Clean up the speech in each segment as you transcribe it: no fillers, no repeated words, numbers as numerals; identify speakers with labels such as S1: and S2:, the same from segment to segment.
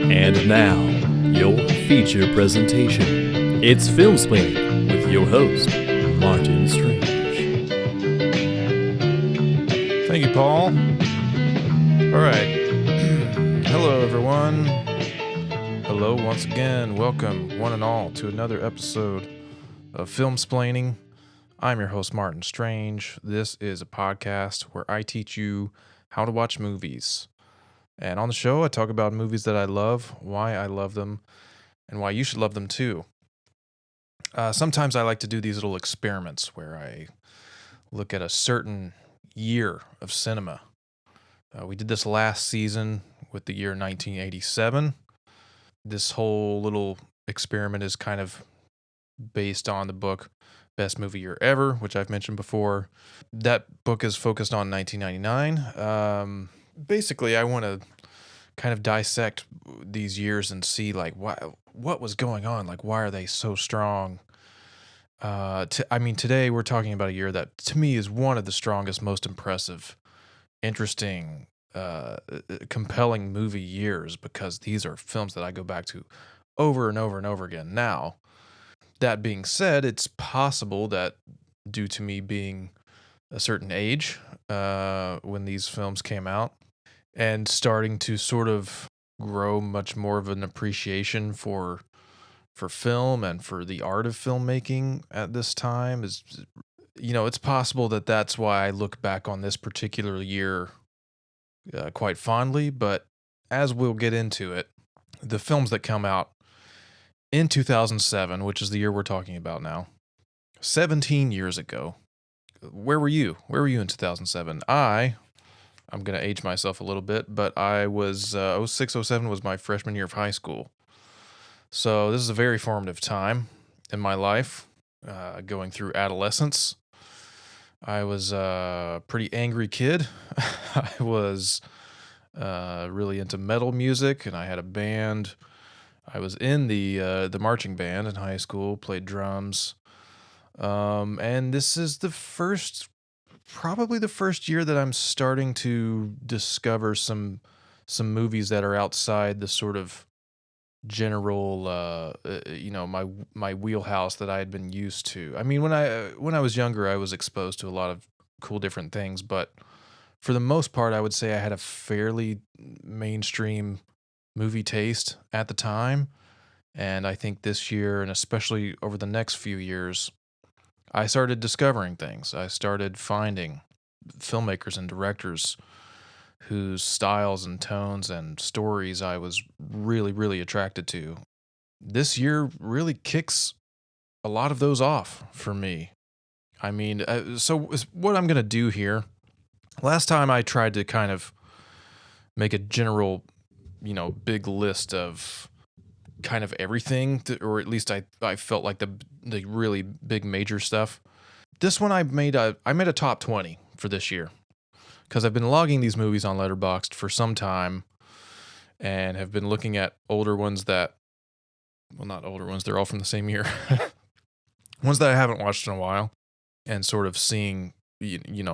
S1: And now, your feature presentation. It's Film Splaining with your host, Martyn Strange.
S2: Thank you, Paul. All right. Hello, everyone. Hello once again. Welcome, one and all, to another episode of Film Splaining. I'm your host, Martyn Strange. This is a podcast where I teach you how to watch movies. And on the show, I talk about movies that I love, why I love them, and why you should love them too. Sometimes I like to do these little experiments where I look at a certain year of cinema. We did this last season with the year 1987. This whole little experiment is kind of based on the book Best Movie Year Ever, which I've mentioned before. That book is focused on 1999. Basically, I want to kind of dissect these years and see like what was going on, like why are they so strong? Today we're talking about a year that to me is one of the strongest, most impressive, interesting, compelling movie years, because these are films that I go back to over and over and over again. Now, that being said, it's possible that due to me being a certain age when these films came out, and starting to sort of grow much more of an appreciation for film and for the art of filmmaking at this time, is, it's possible that that's why I look back on this particular year quite fondly. But as we'll get into it, the films that come out in 2007, which is the year we're talking about now, 17 years ago, where were you? Where were you in 2007? I'm going to age myself a little bit, but I was 06, 07 was my freshman year of high school. So this is a very formative time in my life, going through adolescence. I was a pretty angry kid. I was really into metal music, and I had a band. I was in the marching band in high school, played drums. And this is probably the first year that I'm starting to discover some movies that are outside the sort of general, my wheelhouse that I had been used to. I mean, when I was younger, I was exposed to a lot of cool different things, but for the most part, I would say I had a fairly mainstream movie taste at the time. And I think this year, and especially over the next few years, I started discovering things. I started finding filmmakers and directors whose styles and tones and stories I was really, really attracted to. This year really kicks a lot of those off for me. I mean, so what I'm going to do here, last time I tried to kind of make a general, big list of kind of everything, or at least I felt like the really big major stuff. This one I made a top 20 for this year, because I've been logging these movies on Letterboxd for some time and have been looking at older ones that, well, not older ones, they're all from the same year, ones that I haven't watched in a while, and sort of seeing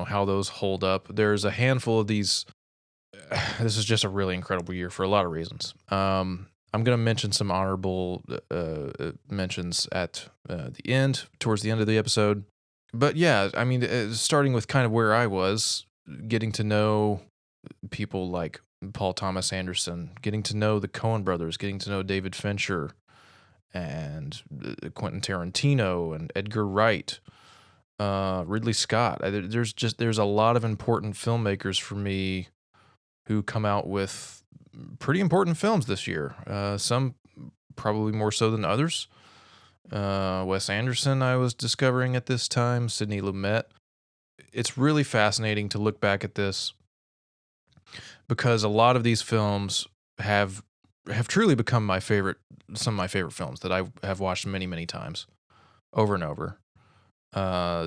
S2: how those hold up. There's a handful of these. This is just a really incredible year for a lot of reasons. I'm going to mention some honorable mentions at towards the end of the episode. But yeah, I mean, starting with kind of where I was, getting to know people like Paul Thomas Anderson, getting to know the Coen brothers, getting to know David Fincher and Quentin Tarantino and Edgar Wright, Ridley Scott. There's a lot of important filmmakers for me who come out with pretty important films this year. Some probably more so than others. Wes Anderson I was discovering at this time, Sidney Lumet. It's really fascinating to look back at this, because a lot of these films have truly become some of my favorite films that I have watched many, many times, over and over.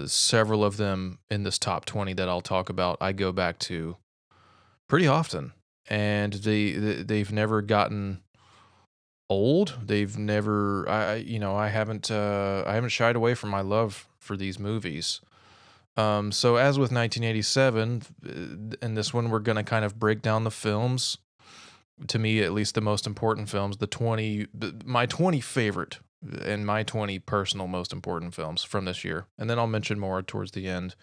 S2: Several of them in this top 20 that I'll talk about, I go back to pretty often. And they've never gotten old. They've never, I haven't shied away from my love for these movies. So as with 1987, in this one, we're going to kind of break down the films to me, at least the most important films, my 20 favorite and my 20 personal most important films from this year. And then I'll mention more towards the end.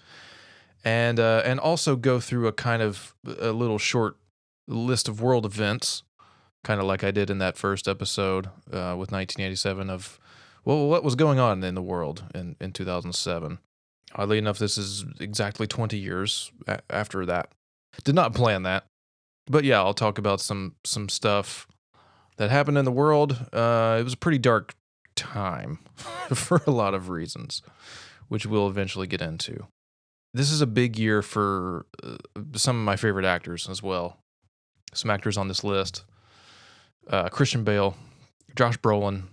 S2: And also go through a little short list of world events, kind of like I did in that first episode with 1987 of, well, what was going on in the world in 2007. Oddly enough, this is exactly 20 years after that. Did not plan that. But yeah, I'll talk about some stuff that happened in the world. It was a pretty dark time for a lot of reasons, which we'll eventually get into. This is a big year for some of my favorite actors as well. Some actors on this list. Christian Bale, Josh Brolin,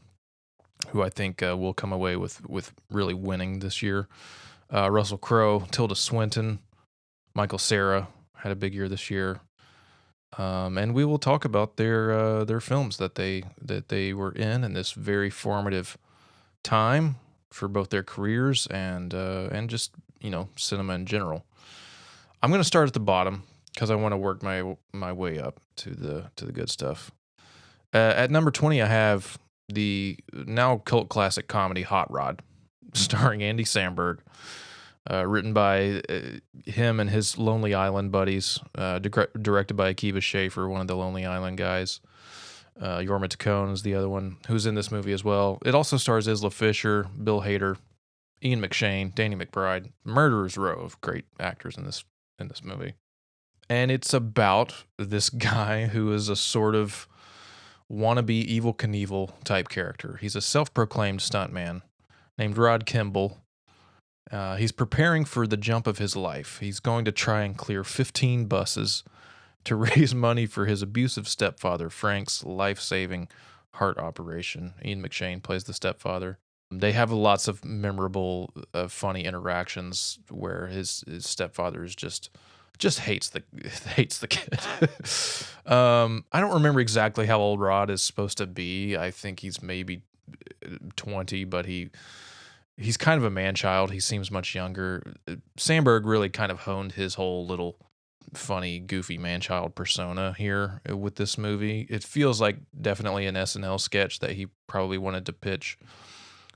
S2: who I think will come away with really winning this year. Russell Crowe, Tilda Swinton, Michael Cera had a big year this year. And we will talk about their films that they were in this very formative time for both their careers and just, cinema in general. I'm going to start at the bottom because I want to work my way up to the good stuff. At number 20, I have the now cult classic comedy Hot Rod, starring Andy Samberg, written by him and his Lonely Island buddies, directed by Akiva Schaffer, one of the Lonely Island guys. Jorma Taccone is the other one who's in this movie as well. It also stars Isla Fisher, Bill Hader, Ian McShane, Danny McBride, murderer's row of great actors in this movie. And it's about this guy who is a sort of wannabe Evel Knievel type character. He's a self-proclaimed stuntman named Rod Kimball. He's preparing for the jump of his life. He's going to try and clear 15 buses to raise money for his abusive stepfather, Frank's life-saving heart operation. Ian McShane plays the stepfather. They have lots of memorable, funny interactions where his stepfather is just hates the kid. I don't remember exactly how old Rod is supposed to be. I think he's maybe 20, but he's kind of a man-child. He seems much younger. Samberg really kind of honed his whole little funny, goofy man-child persona here with this movie. It feels like definitely an SNL sketch that he probably wanted to pitch,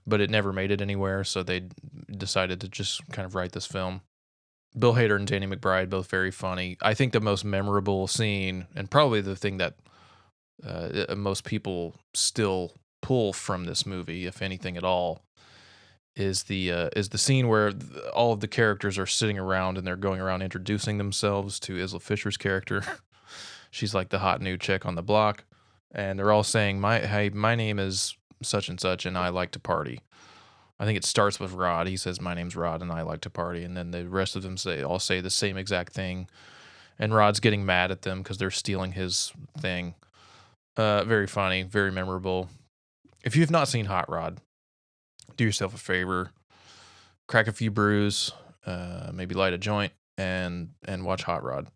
S2: but it never made it anywhere, so they decided to just kind of write this film. Bill Hader and Danny McBride, both very funny. I think the most memorable scene, and probably the thing that most people still pull from this movie, if anything at all, is the scene where all of the characters are sitting around and they're going around introducing themselves to Isla Fisher's character. She's like the hot new chick on the block, and they're all saying, my name is such and such, and I like to party. I think it starts with Rod. He says, my name's Rod, and I like to party. And then the rest of them all say the same exact thing. And Rod's getting mad at them because they're stealing his thing. Very funny, very memorable. If you have not seen Hot Rod, do yourself a favor. Crack a few brews, maybe light a joint, and watch Hot Rod.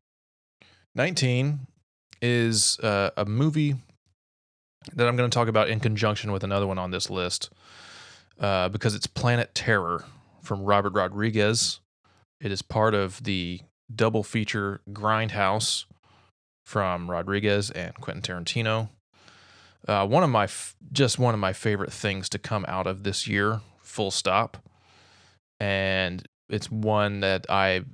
S2: 19 is a movie that I'm going to talk about in conjunction with another one on this list. Because it's Planet Terror from Robert Rodriguez. It is part of the double feature Grindhouse from Rodriguez and Quentin Tarantino. One of my favorite things to come out of this year, full stop. And it's one that I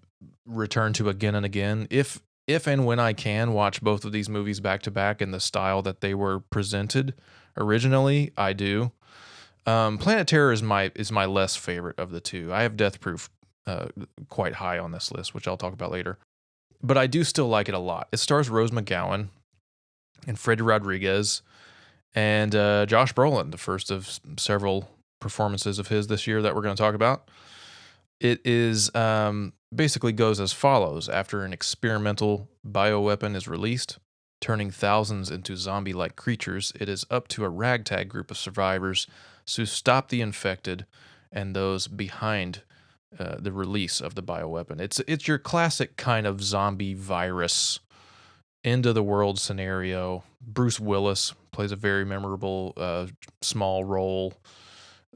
S2: return to again and again. If and when I can watch both of these movies back to back in the style that they were presented originally, I do. Planet Terror is my less favorite of the two. I have Death Proof quite high on this list, which I'll talk about later. But I do still like it a lot. It stars Rose McGowan and Freddy Rodriguez and Josh Brolin, the first of several performances of his this year that we're going to talk about. It is basically goes as follows. After an experimental bioweapon is released, turning thousands into zombie-like creatures, it is up to a ragtag group of survivors to stop the infected and those behind the release of the bioweapon. It's your classic kind of zombie virus end of the world scenario. Bruce Willis plays a very memorable small role.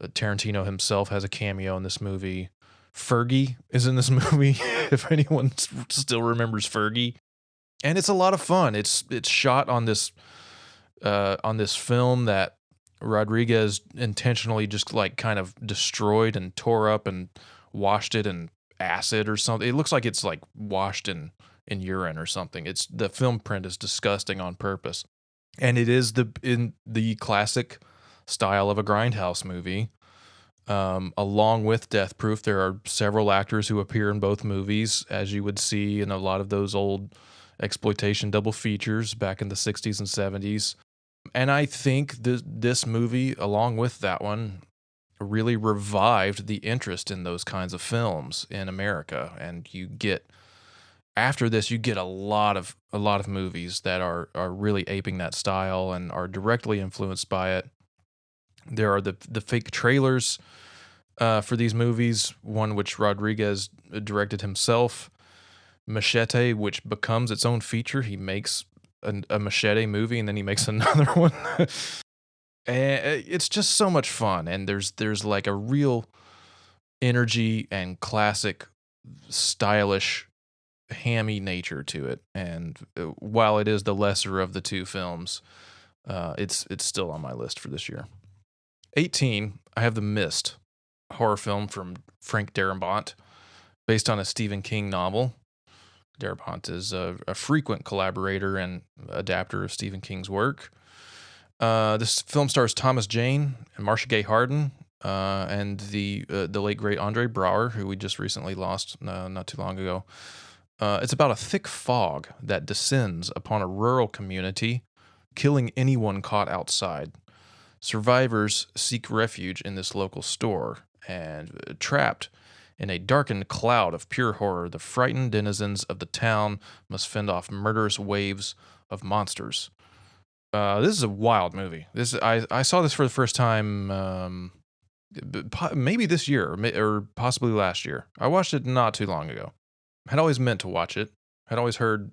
S2: Tarantino himself has a cameo in this movie. Fergie is in this movie, if anyone still remembers Fergie. and it's a lot of fun. It's shot on this film that Rodriguez intentionally just like kind of destroyed and tore up and washed it in acid or something. It looks like it's like washed in urine or something. It's the film print is disgusting on purpose. And it is in the classic style of a grindhouse movie. Along with Death Proof, there are several actors who appear in both movies, as you would see in a lot of those old exploitation double features back in the 60s and 70s. And I think this movie, along with that one, really revived the interest in those kinds of films in America. And after this, you get a lot of movies that are really aping that style and are directly influenced by it. There are the fake trailers for these movies, one which Rodriguez directed himself, Machete, which becomes its own feature. He makes a Machete movie and then he makes another one. And it's just so much fun, and there's like a real energy and classic stylish hammy nature to it. And while it is the lesser of the two films, it's still on my list for this year. 18, I have The Mist, horror film from Frank Darabont, based on a Stephen King novel. Darabont is a frequent collaborator and adapter of Stephen King's work. This film stars Thomas Jane and Marcia Gay Harden, and the late great Andre Braugher, who we just recently lost not too long ago. It's about a thick fog that descends upon a rural community, killing anyone caught outside. Survivors seek refuge in this local store, and trapped in a darkened cloud of pure horror, the frightened denizens of the town must fend off murderous waves of monsters. This is a wild movie. I saw this for the first time maybe this year or possibly last year. I watched it not too long ago. Had always meant to watch it. Had always heard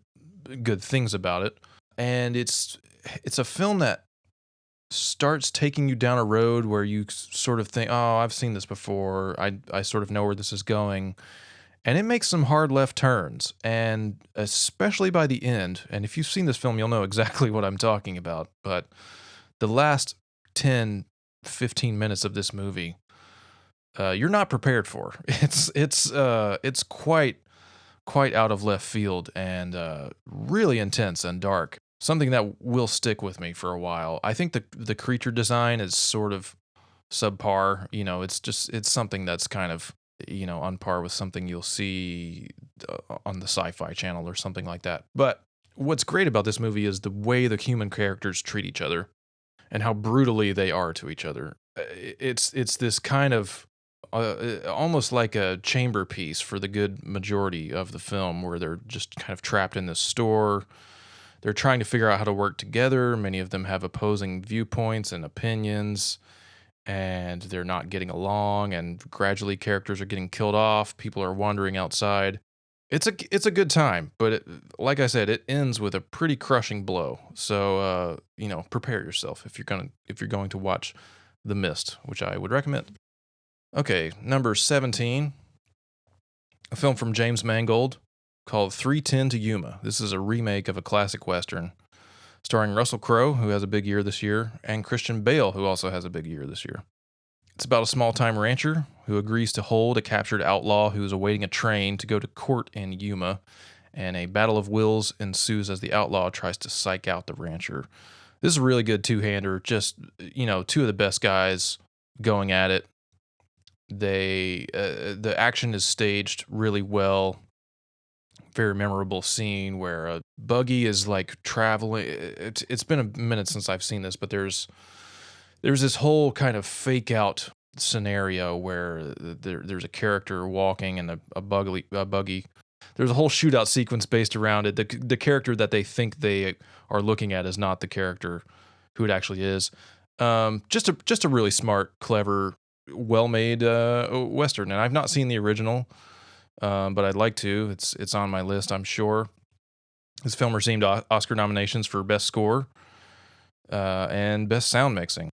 S2: good things about it. And it's a film that starts taking you down a road where you sort of think, oh, I've seen this before. I sort of know where this is going. And it makes some hard left turns, and especially by the end. And if you've seen this film, you'll know exactly what I'm talking about. But the last 10, 15 minutes of this movie, you're not prepared for. It's quite out of left field and really intense and dark. Something that will stick with me for a while. I think the creature design is sort of subpar. You know, it's something that's kind of, you know, on par with something you'll see on the Sci-Fi Channel or something like that. But what's great about this movie is the way the human characters treat each other and how brutally they are to each other. It's this kind of almost like a chamber piece for the good majority of the film, where they're just kind of trapped in this store. They're trying to figure out how to work together. Many of them have opposing viewpoints and opinions, and they're not getting along, and gradually characters are getting killed off. People are wandering outside. It's a good time, but like I said, it ends with a pretty crushing blow. So you know, prepare yourself if you're going to watch The Mist, which I would recommend. Okay, number 17, a film from James Mangold called 3:10 to Yuma. This is a remake of a classic Western, starring Russell Crowe, who has a big year this year, and Christian Bale, who also has a big year this year. It's about a small-time rancher who agrees to hold a captured outlaw who is awaiting a train to go to court in Yuma, and a battle of wills ensues as the outlaw tries to psych out the rancher. This is a really good two-hander, just, you know, two of the best guys going at it. The action is staged really well. Very memorable scene where a buggy is like traveling. It's been a minute since I've seen this, but there's this whole kind of fake out scenario where there's a character walking and a buggy. There's a whole shootout sequence based around it. The character that they think they are looking at is not the character who it actually is. Just a really smart, clever, well-made Western. And I've not seen the original. But I'd like to. It's on my list, I'm sure. This film received Oscar nominations for Best Score and Best Sound Mixing.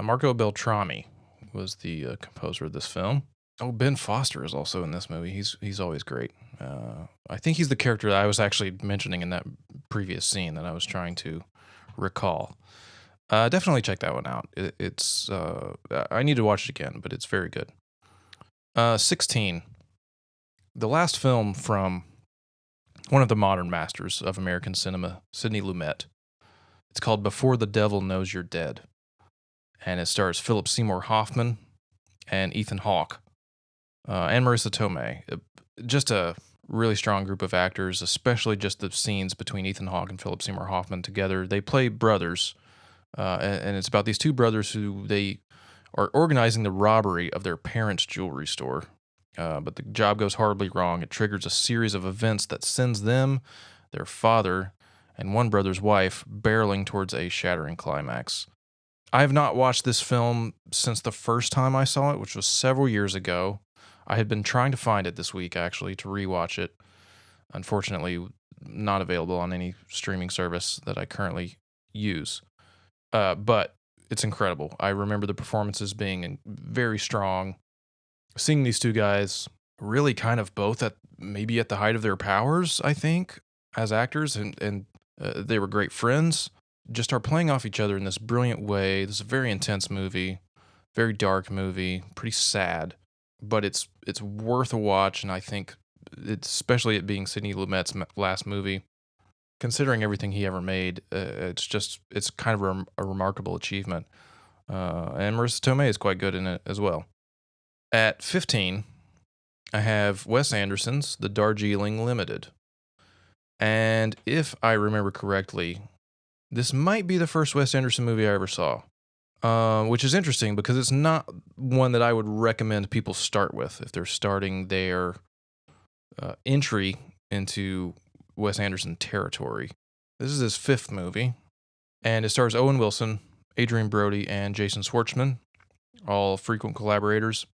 S2: Marco Beltrami was the composer of this film. Oh, Ben Foster is also in this movie. He's always great. I think he's the character that I was actually mentioning in that previous scene that I was trying to recall. Definitely check that one out. It's I need to watch it again, but it's very good. 16. The last film from one of the modern masters of American cinema, Sidney Lumet. It's called Before the Devil Knows You're Dead, and it stars Philip Seymour Hoffman and Ethan Hawke and Marissa Tomei. Just a really strong group of actors, especially just the scenes between Ethan Hawke and Philip Seymour Hoffman together. They play brothers, and it's about these two brothers who they are organizing the robbery of their parents' jewelry store. But the job goes horribly wrong. It triggers a series of events that sends them, their father, and one brother's wife barreling towards a shattering climax. I have not watched this film since the first time I saw it, which was several years ago. I had been trying to find it this week, actually, to rewatch it. Unfortunately, not available on any streaming service that I currently use. But it's incredible. I remember the performances being very strong. Seeing these two guys really kind of both at maybe at the height of their powers, I think, as actors, and they were great friends, just are playing off each other in this brilliant way. This is a very intense movie, very dark movie, pretty sad, but it's worth a watch, and I think, especially it being Sidney Lumet's last movie, considering everything he ever made, it's kind of a remarkable achievement. And Marissa Tomei is quite good in it as well. At 15, I have Wes Anderson's The Darjeeling Limited. And if I remember correctly, this might be the first Wes Anderson movie I ever saw, which is interesting because it's not one that I would recommend people start with if they're starting their entry into Wes Anderson territory. This is his fifth movie, and it stars Owen Wilson, Adrian Brody, and Jason Schwartzman, all frequent collaborators.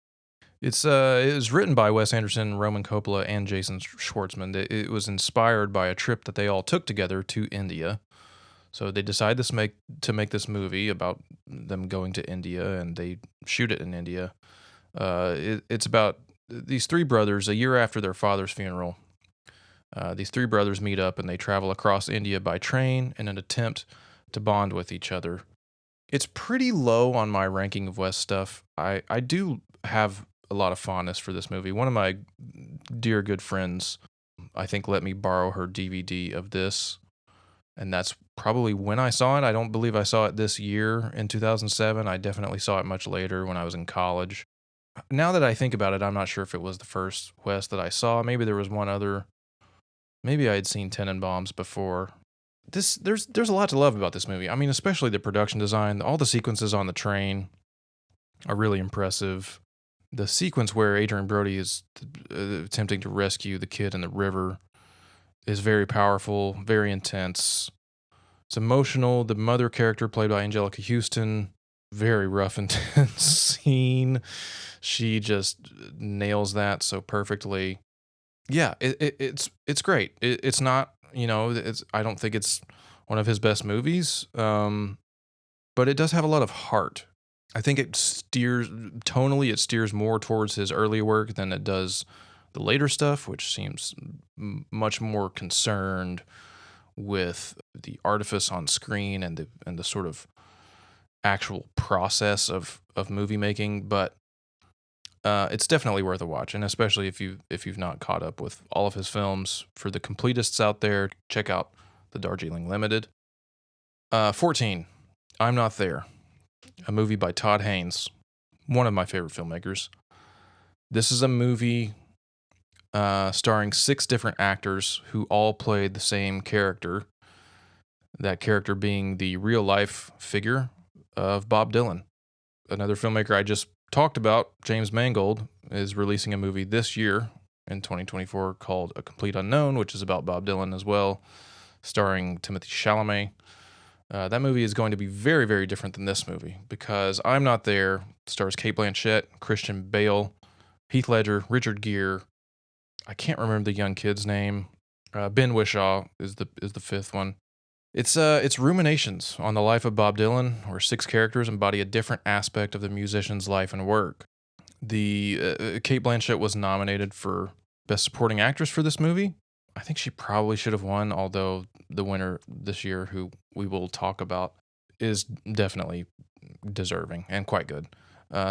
S2: It was written by Wes Anderson, Roman Coppola, and Jason Schwartzman. It was inspired by a trip that they all took together to India. So they decided to make this movie about them going to India, and they shoot it in India. It's about these three brothers. A year after their father's funeral, these three brothers meet up, and they travel across India by train in an attempt to bond with each other. It's pretty low on my ranking of Wes stuff. I do have a lot of fondness for this movie. One of my dear good friends, I think, let me borrow her DVD of this, and that's probably when I saw it. I don't believe I saw it this year in 2007. I definitely saw it much later when I was in college. Now that I think about it, I'm not sure if it was the first Wes that I saw. Maybe there was one other. Maybe I had seen Tenenbaums before. There's a lot to love about this movie. I mean, especially the production design. All the sequences on the train are really impressive. The sequence where Adrian Brody is attempting to rescue the kid in the river is very powerful, very intense. It's emotional. The mother character, played by Angelica Houston, very rough, intense scene. She just nails that so perfectly. Yeah, it's great. It's not, I don't think it's one of his best movies, but it does have a lot of heart. I think it steers more towards his early work than it does the later stuff, which seems much more concerned with the artifice on screen and the sort of actual process of movie making. But it's definitely worth a watch, and especially if you've not caught up with all of his films. For the completists out there, check out The Darjeeling Limited. 14, I'm Not There, a movie by Todd Haynes, one of my favorite filmmakers. This is a movie starring 6 different actors who all played the same character, that character being the real-life figure of Bob Dylan. Another filmmaker I just talked about, James Mangold, is releasing a movie this year in 2024 called A Complete Unknown, which is about Bob Dylan as well, starring Timothée Chalamet. That movie is going to be very, very different than this movie because I'm Not There stars Cate Blanchett, Christian Bale, Heath Ledger, Richard Gere. I can't remember the young kid's name. Ben Whishaw is the fifth one. It's ruminations on the life of Bob Dylan, where 6 characters embody a different aspect of the musician's life and work. The Cate Blanchett was nominated for Best Supporting Actress for this movie. I think she probably should have won, although the winner this year, who we will talk about, is definitely deserving and quite good.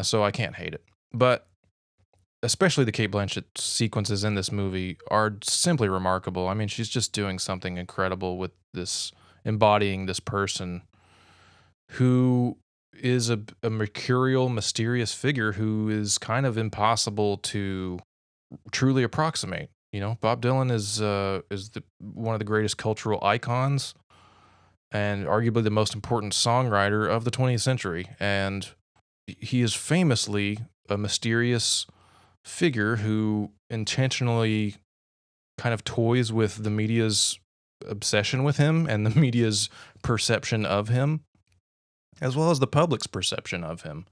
S2: So I can't hate it. But especially the Cate Blanchett sequences in this movie are simply remarkable. I mean, she's just doing something incredible with this, embodying this person who is a mercurial, mysterious figure who is kind of impossible to truly approximate. You know, Bob Dylan is one of the greatest cultural icons and arguably the most important songwriter of the 20th century. And he is famously a mysterious figure who intentionally kind of toys with the media's obsession with him and the media's perception of him, as well as the public's perception of him.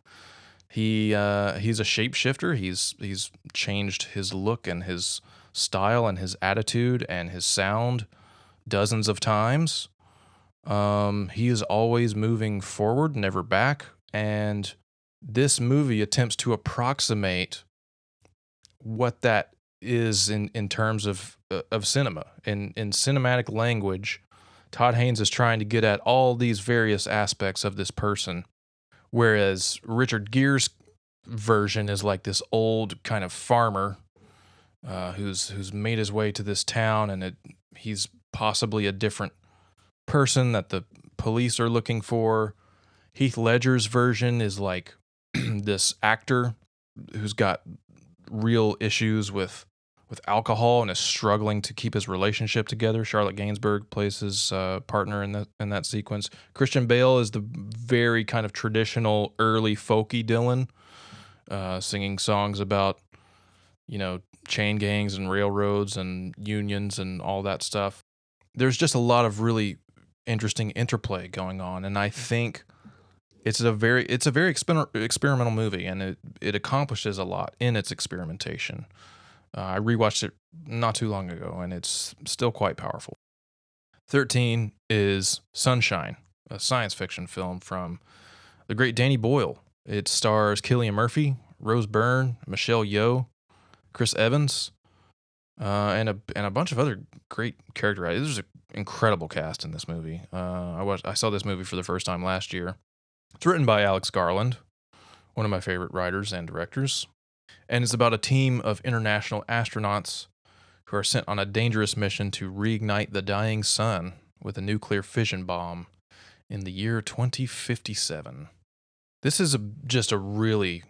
S2: He's a shapeshifter. He's changed his look and his style and his attitude and his sound dozens of times. He is always moving forward, never back. And this movie attempts to approximate what that is in terms of cinema. In cinematic language, Todd Haynes is trying to get at all these various aspects of this person, whereas Richard Gere's version is like this old kind of farmer who's made his way to this town, and he's possibly a different person that the police are looking for. Heath Ledger's version is like this actor who's got real issues with alcohol and is struggling to keep his relationship together. Charlotte Gainsbourg plays his partner in that sequence. Christian Bale is the very kind of traditional early folky Dylan, singing songs about, chain gangs and railroads and unions and all that stuff. There's just a lot of really interesting interplay going on, and I think it's a very experimental movie, and it accomplishes a lot in its experimentation. I rewatched it not too long ago, and it's still quite powerful. 13 is Sunshine, a science fiction film from the great Danny Boyle. It stars Cillian Murphy, Rose Byrne, Michelle Yeoh, Chris Evans, and a bunch of other great character actors. There's an incredible cast in this movie. I saw this movie for the first time last year. It's written by Alex Garland, one of my favorite writers and directors, and it's about a team of international astronauts who are sent on a dangerous mission to reignite the dying sun with a nuclear fission bomb in the year 2057. This is just a really,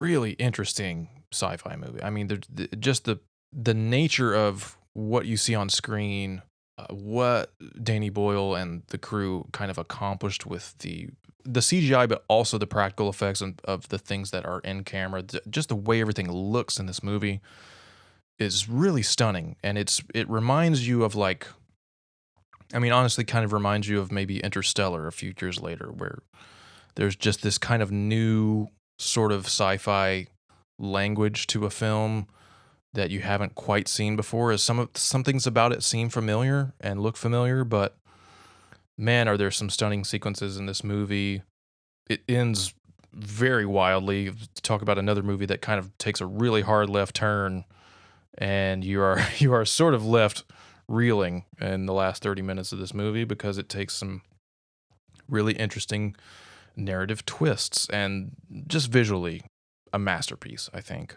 S2: really interesting sci-fi movie. I mean, just the nature of what you see on screen, what Danny Boyle and the crew kind of accomplished with the CGI, but also the practical effects of the things that are in camera. Just the way everything looks in this movie is really stunning. And it reminds you of honestly kind of reminds you of maybe Interstellar a few years later, where there's just this kind of new sort of sci-fi language to a film that you haven't quite seen before. As some things about it seem familiar and look familiar, but man, are there some stunning sequences in this movie. It ends very wildly. Talk about another movie that kind of takes a really hard left turn, and you are sort of left reeling in the last 30 minutes of this movie because it takes some really interesting narrative twists, and just visually a masterpiece, I think.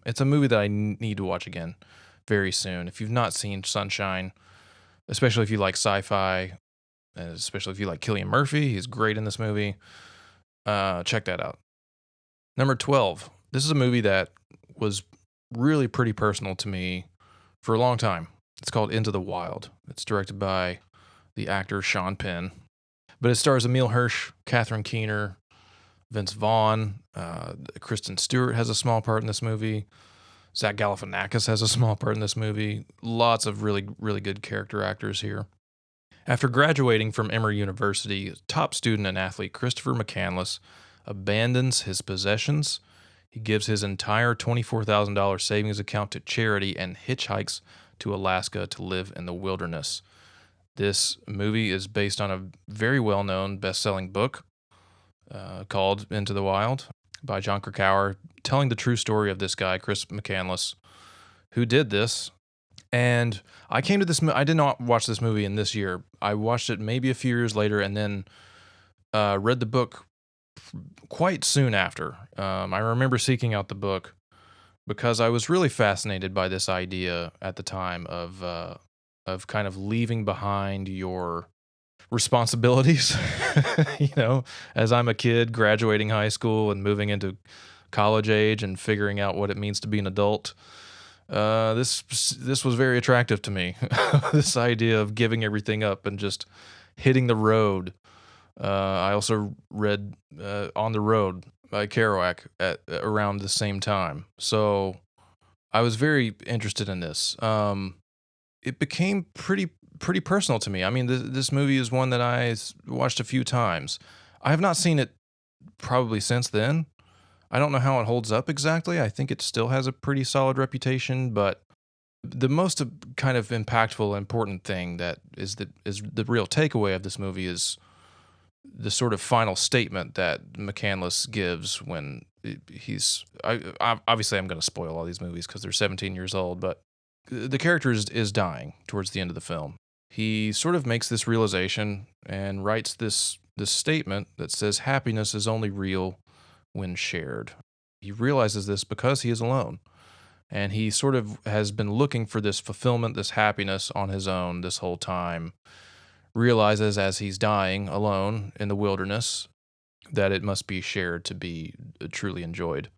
S2: It's a movie that I need to watch again very soon. If you've not seen Sunshine, especially if you like sci-fi, and especially if you like Cillian Murphy, he's great in this movie, check that out. Number 12. This is a movie that was really pretty personal to me for a long time. It's called Into the Wild. It's directed by the actor Sean Penn, but it stars Emile Hirsch, Catherine Keener, Vince Vaughn. Kristen Stewart has a small part in this movie. Zach Galifianakis has a small part in this movie. Lots of really, really good character actors here. After graduating from Emory University, top student and athlete Christopher McCandless abandons his possessions. He gives his entire $24,000 savings account to charity and hitchhikes to Alaska to live in the wilderness. This movie is based on a very well-known best-selling book called Into the Wild. by John Krakauer, telling the true story of this guy, Chris McCandless, who did this. And I came to this. I did not watch this movie in this year. I watched it maybe a few years later, and then read the book quite soon after. I remember seeking out the book because I was really fascinated by this idea at the time of kind of leaving behind your responsibilities. As I'm a kid graduating high school and moving into college age and figuring out what it means to be an adult. This was very attractive to me. This idea of giving everything up and just hitting the road. I also read On the Road by Kerouac at around the same time. So I was very interested in this. It became pretty personal to me. I mean, this movie is one that I watched a few times. I have not seen it probably since then. I don't know how it holds up exactly. I think it still has a pretty solid reputation, but the most kind of impactful, important thing that is the real takeaway of this movie is the sort of final statement that McCandless gives when he's. Obviously, I'm going to spoil all these movies because they're 17 years old, but the character is dying towards the end of the film. He sort of makes this realization and writes this statement that says happiness is only real when shared. He realizes this because he is alone. And he sort of has been looking for this fulfillment, this happiness on his own this whole time. Realizes as he's dying alone in the wilderness that it must be shared to be truly enjoyed.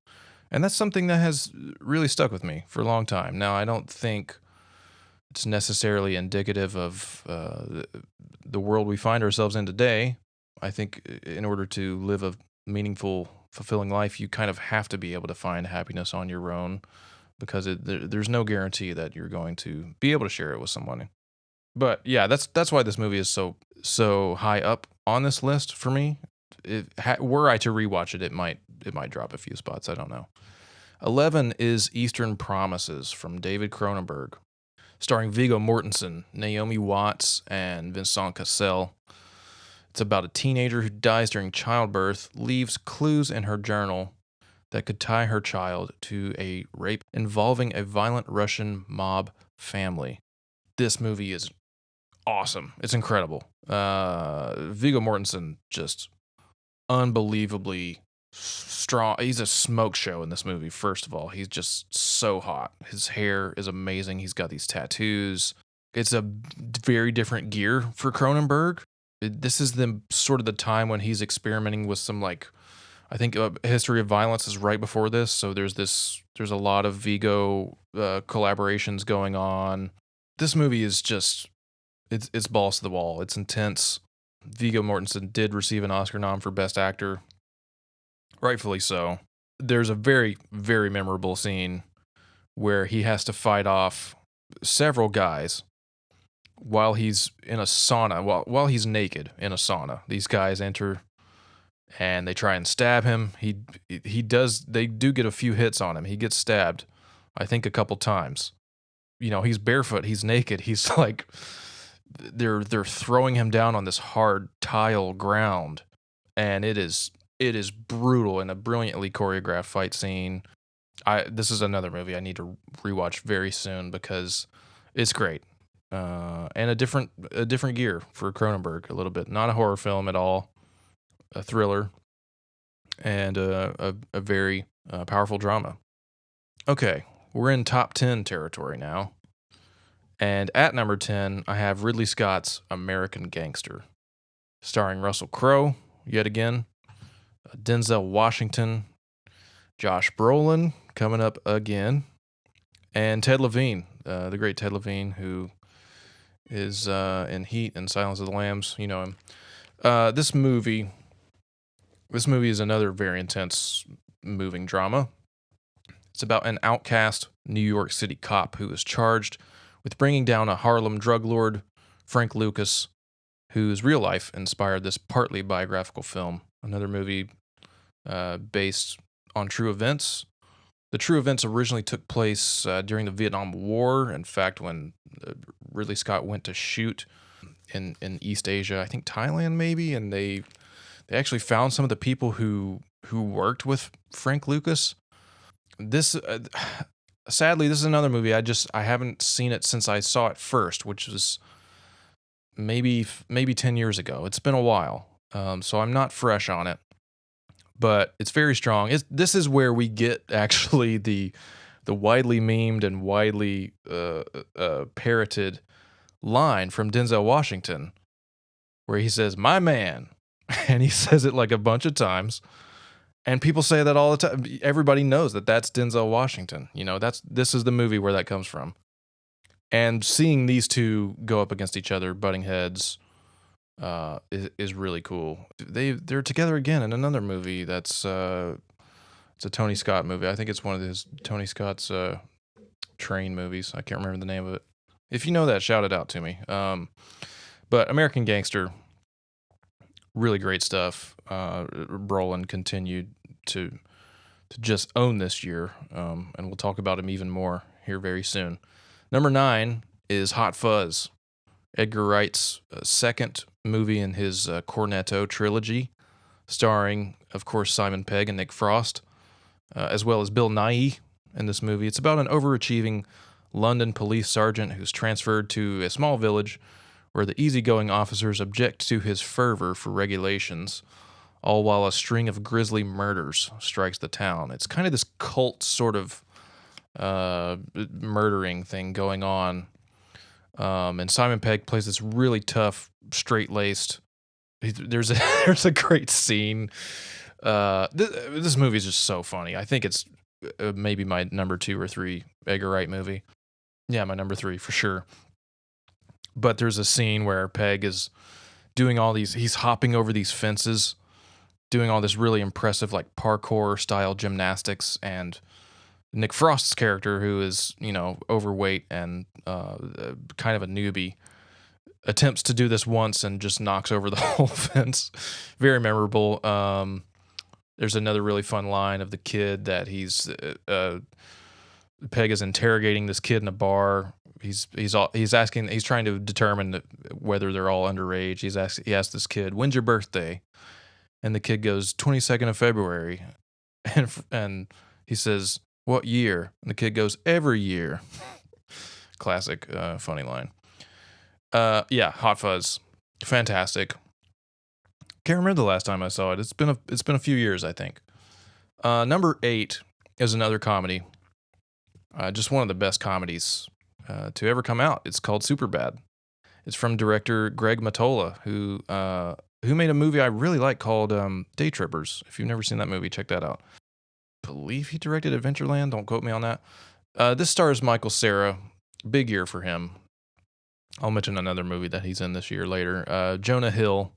S2: And that's something that has really stuck with me for a long time. Now, I don't think it's necessarily indicative of the world we find ourselves in today. I think in order to live a meaningful, fulfilling life, you kind of have to be able to find happiness on your own because there's no guarantee that you're going to be able to share it with someone. But yeah, that's why this movie is so high up on this list for me. Were I to rewatch it, it might drop a few spots. I don't know. 11 is Eastern Promises from David Cronenberg, starring Viggo Mortensen, Naomi Watts, and Vincent Cassel. It's about a teenager who dies during childbirth, leaves clues in her journal that could tie her child to a rape involving a violent Russian mob family. This movie is awesome. It's incredible. Viggo Mortensen, just unbelievably strong. He's a smoke show in this movie, first of all. He's just so hot. His hair is amazing. He's got these tattoos. It's a very different gear for Cronenberg. This is the sort of the time when he's experimenting with some, like, I think History of Violence is right before this. So there's a lot of Viggo collaborations going on. This movie is just, it's balls to the wall. It's intense. Viggo Mortensen did receive an Oscar nom for Best Actor. Rightfully so. There's a very, very memorable scene where he has to fight off several guys while he's in a sauna, while he's naked in a sauna. These guys enter and they try and stab him. They do get a few hits on him. He gets stabbed, I think, a couple times. He's barefoot, he's naked. He's like, they're throwing him down on this hard tile ground, and it is brutal and a brilliantly choreographed fight scene. This is another movie I need to rewatch very soon because it's great. And a different gear for Cronenberg a little bit. Not a horror film at all, a thriller, and a very powerful drama. Okay, we're in top 10 territory now. And at number 10, I have Ridley Scott's American Gangster, starring Russell Crowe, yet again, Denzel Washington, Josh Brolin coming up again, and Ted Levine, the great Ted Levine, who is in Heat and Silence of the Lambs. You know him. This movie is another very intense, moving drama. It's about an outcast New York City cop who is charged with bringing down a Harlem drug lord, Frank Lucas, whose real life inspired this partly biographical film. Another movie based on true events. The true events originally took place during the Vietnam War. In fact, when Ridley Scott went to shoot in East Asia, I think Thailand maybe, and they actually found some of the people who who worked with Frank Lucas. This, sadly, this is another movie I haven't seen it since I saw it first, which was maybe 10 years ago. It's been a while, so I'm not fresh on it, but it's very strong. This is where we get actually the widely memed and widely parroted line from Denzel Washington, where he says, "My man," and he says it like a bunch of times, and people say that all the time. Everybody knows that that's Denzel Washington. This is the movie where that comes from. And seeing these two go up against each other, butting heads, is really cool. They're together again in another movie that's it's a Tony Scott movie. I think it's one of his Tony Scott's train movies. I can't remember the name of it. If you know that, shout it out to me. But American Gangster, really great stuff. Brolin continued to just own this year, and we'll talk about him even more here very soon. Number 9 is Hot Fuzz, Edgar Wright's second movie in his Cornetto trilogy, starring, of course, Simon Pegg and Nick Frost, as well as Bill Nighy in this movie. It's about an overachieving London police sergeant who's transferred to a small village where the easygoing officers object to his fervor for regulations, all while a string of grisly murders strikes the town. It's kind of this cult sort of murdering thing going on. And Simon Pegg plays this really tough, straight-laced. There's a great scene. This movie is just so funny. I think it's maybe my number 2 or 3 Edgar Wright movie. Yeah, my number 3 for sure. But there's a scene where Pegg is doing all these. He's hopping over these fences, doing all this really impressive like parkour style gymnastics, and Nick Frost's character, who is overweight and kind of a newbie, attempts to do this once and just knocks over the whole fence. Very memorable. There's another really fun line of the kid that Pegg is interrogating this kid in a bar. He's trying to determine whether they're all underage. He asks this kid, "When's your birthday?" And the kid goes, "22nd of February." And he says, "What year?" And the kid goes, "Every year." Classic, funny line. Yeah, Hot Fuzz, fantastic. Can't remember the last time I saw it. It's been a few years, I think. Number 8 is another comedy. Just one of the best comedies to ever come out. It's called Superbad. It's from director Greg Mottola, who made a movie I really like called Day Trippers. If you've never seen that movie, check that out. I believe he directed Adventureland. Don't quote me on that. This stars Michael Cera. Big year for him. I'll mention another movie that he's in this year later. Jonah Hill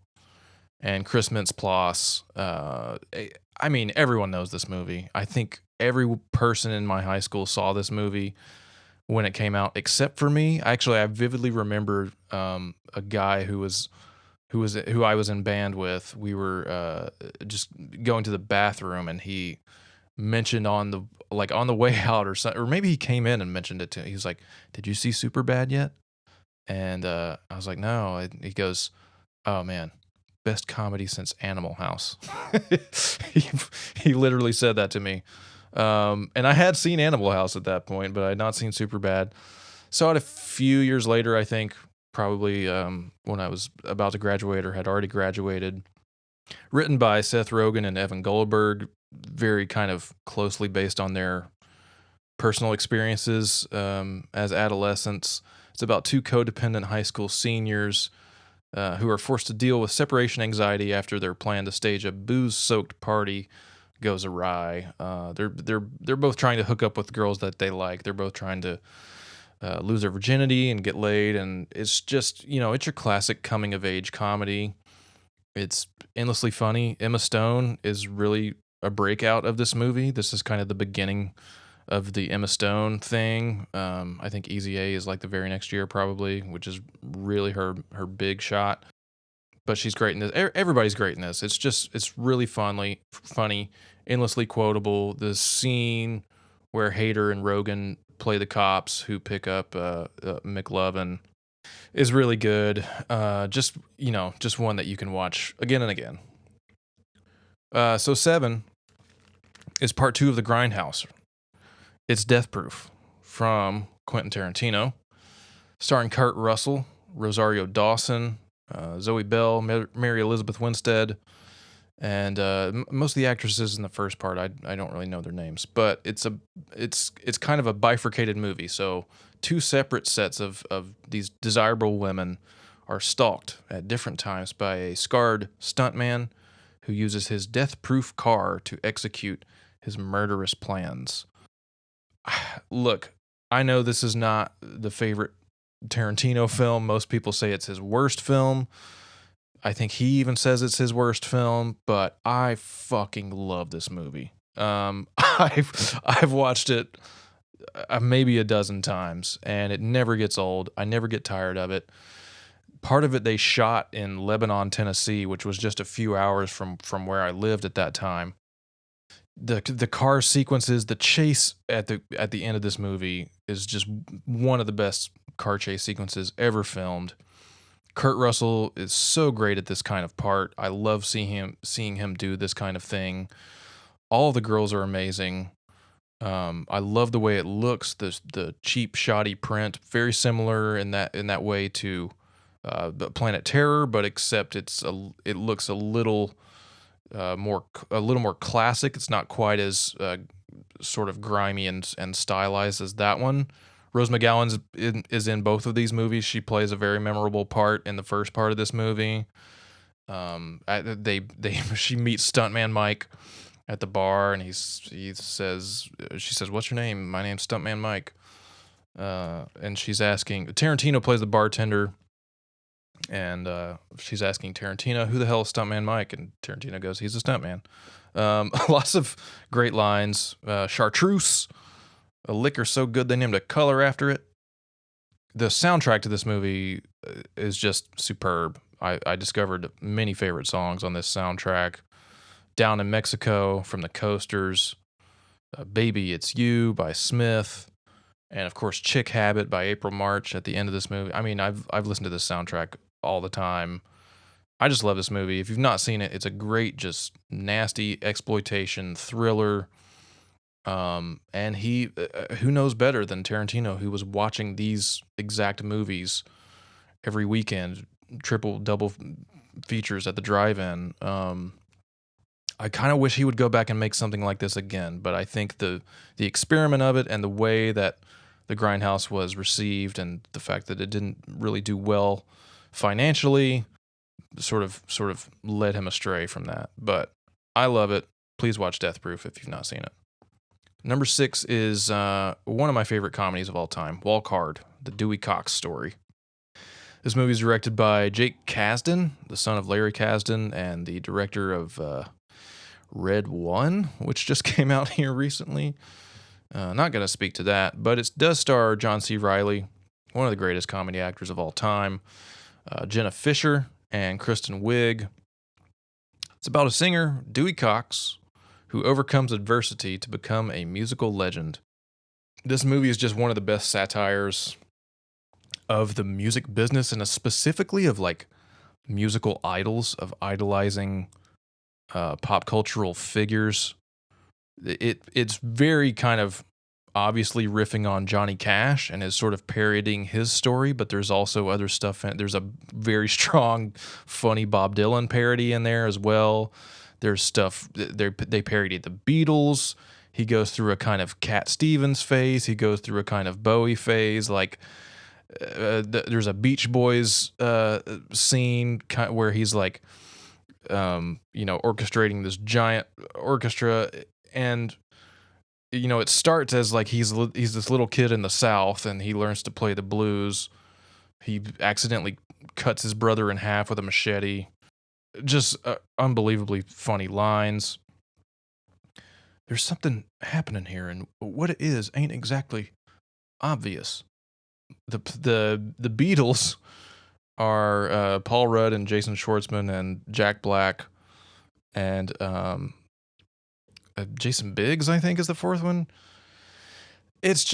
S2: and Chris Mintz-Plasse. I mean, everyone knows this movie. I think every person in my high school saw this movie when it came out, except for me. Actually, I vividly remember a guy who I was in band with. We were just going to the bathroom, and he mentioned on the way out or something, or maybe he came in and mentioned it to me. He was like, "Did you see Superbad yet?" And I was like, "No." And he goes, "Oh man, best comedy since Animal House." He literally said that to me. And I had seen Animal House at that point, but I had not seen Superbad. Saw it a few years later, I think, probably when I was about to graduate or had already graduated. Written by Seth Rogen and Evan Goldberg, very kind of closely based on their personal experiences as adolescents. It's about 2 codependent high school seniors who are forced to deal with separation anxiety after their plan to stage a booze-soaked party goes awry. They're both trying to hook up with girls that they like. They're both trying to lose their virginity and get laid, and it's just it's your classic coming of age comedy. It's endlessly funny. Emma Stone is really a breakout of this movie. This is kind of the beginning of the Emma Stone thing. I think Easy A is like the very next year probably, which is really her big shot. But she's great in this. Everybody's great in this. It's really funny, endlessly quotable. The scene where Hader and Rogen play the cops who pick up McLovin is really good. Just one that you can watch again and again. So 7 is part 2 of The Grindhouse. It's Death Proof from Quentin Tarantino, starring Kurt Russell, Rosario Dawson, Zoe Bell, Mary Elizabeth Winstead, and most of the actresses in the first part, I don't really know their names, but it's kind of a bifurcated movie. So 2 separate sets of these desirable women are stalked at different times by a scarred stuntman who uses his death-proof car to execute his murderous plans. Look, I know this is not the favorite Tarantino film. Most people say it's his worst film. I think he even says it's his worst film, but I fucking love this movie. I've watched it maybe a dozen times, and it never gets old. I never get tired of it. Part of it they shot in Lebanon, Tennessee, which was just a few hours from where I lived at that time. The car sequences, the chase at the end of this movie is just one of the best car chase sequences ever filmed. Kurt Russell is so great at this kind of part. I love seeing him do this kind of thing. All the girls are amazing. I love the way it looks. The cheap, shoddy print, very similar in that way to Planet Terror, but except it looks a little more classic. It's not quite as sort of grimy and stylized as that one. Rose McGowan is in both of these movies. She plays a very memorable part in the first part of this movie. She meets Stuntman Mike at the bar, and she says, "What's your name?" "My name's Stuntman Mike." And she's asking, Tarantino plays the bartender, and she's asking Tarantino, "Who the hell is Stuntman Mike?" And Tarantino goes, "He's a stuntman." Lots of great lines. Chartreuse, a liquor so good they named a color after it. The soundtrack to this movie is just superb. I discovered many favorite songs on this soundtrack. Down in Mexico from the Coasters, Baby It's You by Smith, and of course Chick Habit by April March at the end of this movie. I mean, I've listened to this soundtrack all the time. I just love this movie. If you've not seen it, it's a great, just nasty exploitation thriller. And who knows better than Tarantino, who was watching these exact movies every weekend, triple, double features at the drive-in. I kind of wish he would go back and make something like this again, but I think the experiment of it and the way that the Grindhouse was received and the fact that it didn't really do well financially sort of led him astray from that. But I love it. Please watch Death Proof if you've not seen it. Number 6 is one of my favorite comedies of all time, Walk Hard, the Dewey Cox story. This movie is directed by Jake Kasdan, the son of Larry Kasdan, and the director of Red One, which just came out here recently. Not going to speak to that, but it does star John C. Reilly, one of the greatest comedy actors of all time, Jenna Fisher, and Kristen Wiig. It's about a singer, Dewey Cox, who overcomes adversity to become a musical legend. This movie is just one of the best satires of the music business, and specifically of like musical idols, of idolizing pop cultural figures. It's very kind of obviously riffing on Johnny Cash and is sort of parodying his story, but there's also other stuff in it. There's a very strong, funny Bob Dylan parody in there as well. There's stuff, they parodied the Beatles. He goes through a kind of Cat Stevens phase. He goes through a kind of Bowie phase. Like there's a Beach Boys scene where he's like, orchestrating this giant orchestra, and it starts as like he's this little kid in the South and he learns to play the blues. He accidentally cuts his brother in half with a machete. Just unbelievably funny lines. There's something happening here, and what it is ain't exactly obvious. The Beatles are Paul Rudd and Jason Schwartzman and Jack Black and Jason Biggs, I think, is the fourth one. It's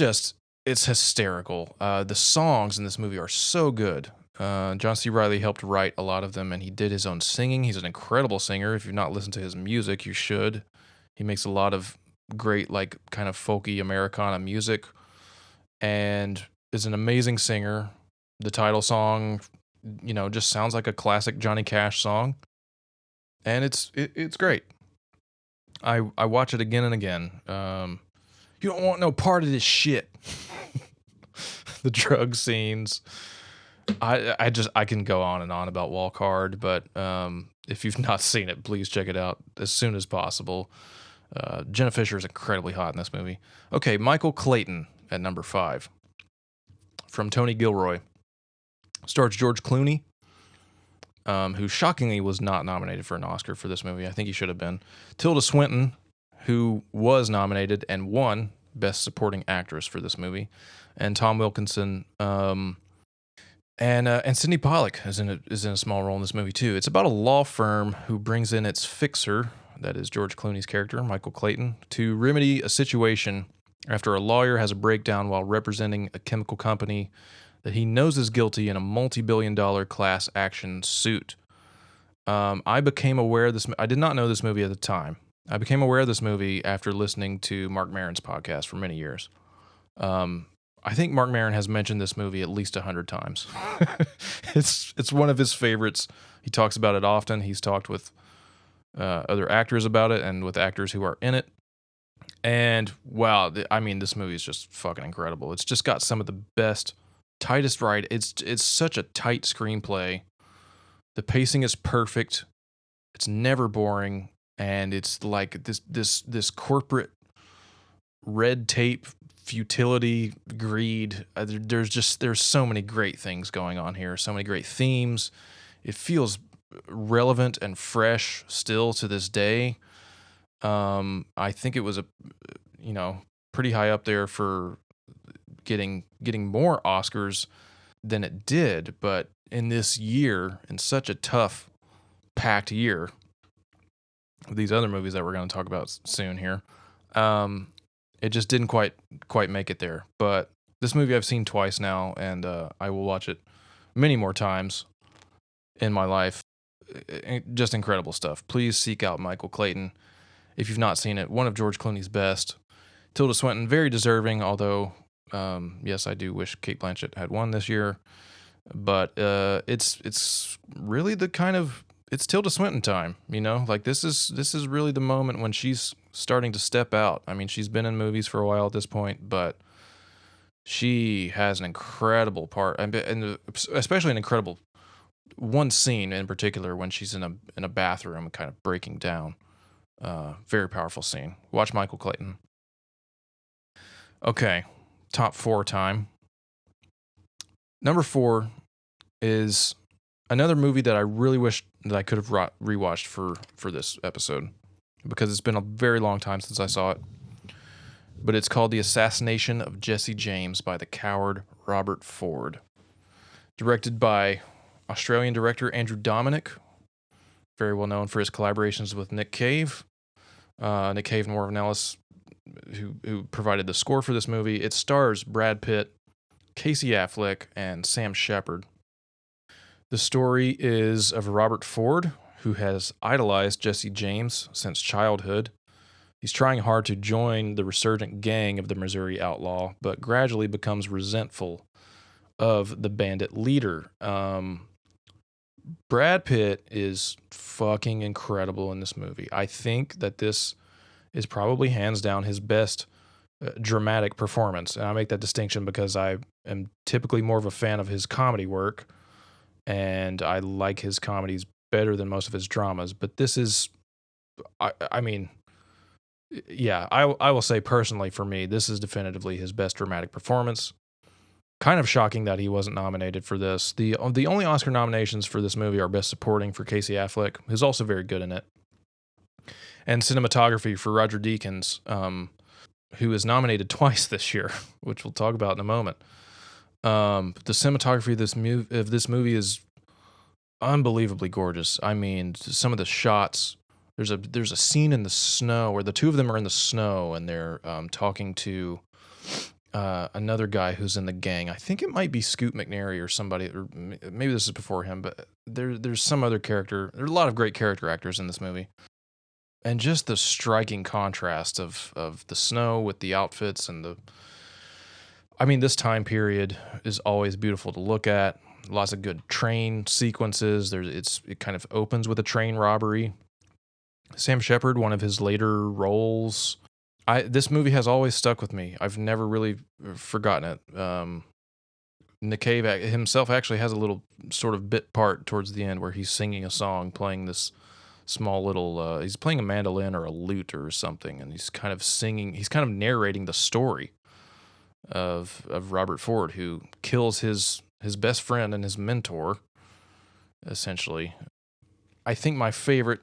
S2: hysterical. The songs in this movie are so good. John C. Reilly helped write a lot of them, and he did his own singing. He's an incredible singer. If you've not listened to his music, you should. He makes a lot of great, like, kind of folky Americana music, and is an amazing singer. The title song, just sounds like a classic Johnny Cash song, and it's great. I watch it again and again. You don't want no part of this shit. The drug scenes. I can go on and on about Walk Hard, but if you've not seen it, please check it out as soon as possible. Jenna Fisher is incredibly hot in this movie. Okay, Michael Clayton at number 5 from Tony Gilroy. Stars George Clooney, who shockingly was not nominated for an Oscar for this movie. I think he should have been. Tilda Swinton, who was nominated and won Best Supporting Actress for this movie, and Tom Wilkinson, and Sidney Pollack is in a small role in this movie too. It's about a law firm who brings in its fixer, that is George Clooney's character, Michael Clayton, to remedy a situation after a lawyer has a breakdown while representing a chemical company that he knows is guilty in a multi-billion-dollar class action suit. I became aware of this. I did not know this movie at the time. I became aware of this movie after listening to Mark Maron's podcast for many years. I think Mark Maron has mentioned this movie at least 100 times. It's one of his favorites. He talks about it often. He's talked with other actors about it and with actors who are in it. And wow, this movie is just fucking incredible. It's just got some of the best, tightest ride. It's such a tight screenplay. The pacing is perfect. It's never boring, and it's like this corporate red tape, futility, greed. There's so many great things going on here. So many great themes. It feels relevant and fresh still to this day. I think it was pretty high up there for getting more Oscars than it did, but in this year, in such a tough, packed year, with these other movies that we're going to talk about soon here, it just didn't quite make it there. But this movie I've seen twice now, and I will watch it many more times in my life. Just incredible stuff. Please seek out Michael Clayton if you've not seen it. One of George Clooney's best. Tilda Swinton, very deserving, although, yes, I do wish Cate Blanchett had won this year. But it's really it's Tilda Swinton time, Like this is really the moment when she's starting to step out. I mean, she's been in movies for a while at this point, but she has an incredible part, and especially an incredible one scene in particular when she's in a bathroom kind of breaking down. Very powerful scene. Watch Michael Clayton. Okay, top 4 time. Number 4 is another movie that I really wish that I could have rewatched for this episode, because it's been a very long time since I saw it. But it's called The Assassination of Jesse James by the coward Robert Ford. Directed by Australian director Andrew Dominik, very well known for his collaborations with Nick Cave. Nick Cave and Warren Ellis, who provided the score for this movie. It stars Brad Pitt, Casey Affleck, and Sam Shepard. The story is of Robert Ford, who has idolized Jesse James since childhood. He's trying hard to join the resurgent gang of the Missouri Outlaw, but gradually becomes resentful of the bandit leader. Brad Pitt is fucking incredible in this movie. I think that this is probably hands down his best dramatic performance. And I make that distinction because I am typically more of a fan of his comedy work, and I like his comedies better than most of his dramas. But this is, I will say personally for me, this is definitively his best dramatic performance. Kind of shocking that he wasn't nominated for this. The only Oscar nominations for this movie are Best Supporting for Casey Affleck, who's also very good in it, and Cinematography for Roger Deakins, who is nominated twice this year, which we'll talk about in a moment. The cinematography of this movie is unbelievably gorgeous. I mean, some of the shots. There's a scene in the snow where the two of them are in the snow and they're talking to another guy who's in the gang. I think it might be Scoot McNairy or somebody, or maybe this is before him, but there's some other character. There's a lot of great character actors in this movie. and just the striking contrast of the snow with the outfits and this time period is always beautiful to look at. Lots of good train sequences. It kind of opens with a train robbery. Sam Shepard, one of his later roles. This movie has always stuck with me. I've never really forgotten it. Nick Cave himself actually has a little sort of bit part towards the end where he's singing a song, playing this small little. He's playing a mandolin or a lute or something, and he's kind of singing. He's kind of narrating the story of Robert Ford, who kills his best friend and his mentor, essentially. I think my favorite.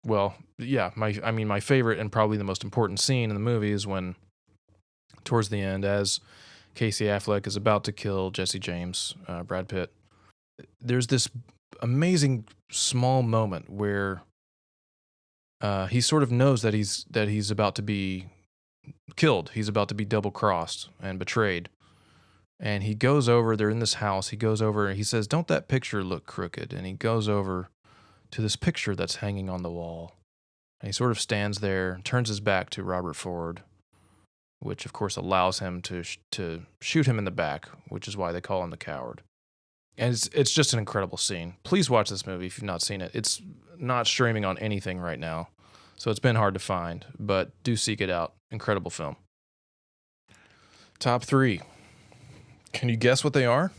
S2: Well, yeah, my favorite and probably the most important scene in the movie is when, towards the end, as Casey Affleck is about to kill Jesse James, Brad Pitt, there's this amazing small moment where he sort of knows that he's about to be killed. He's about to be double crossed and betrayed. And he goes over, they're in this house, he goes over and he says, "Don't that picture look crooked?" And he goes over to this picture that's hanging on the wall. And he sort of stands there, turns his back to Robert Ford, which of course allows him to shoot him in the back, which is why they call him the coward. And it's just an incredible scene. Please watch this movie if you've not seen it. It's not streaming on anything right now, so it's been hard to find, but do seek it out. Incredible film. Top 3. Can you guess what they are?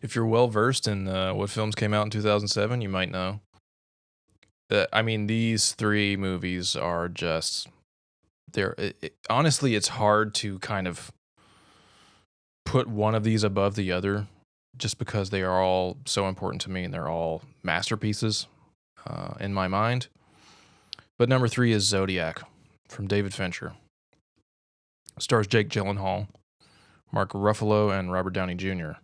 S2: If you're well versed in what films came out in 2007, you might know. These 3 movies are just... honestly, it's hard to kind of put one of these above the other just because they are all so important to me and they're all masterpieces in my mind. But number 3 is Zodiac from David Fincher. Stars Jake Gyllenhaal, Mark Ruffalo, and Robert Downey Jr.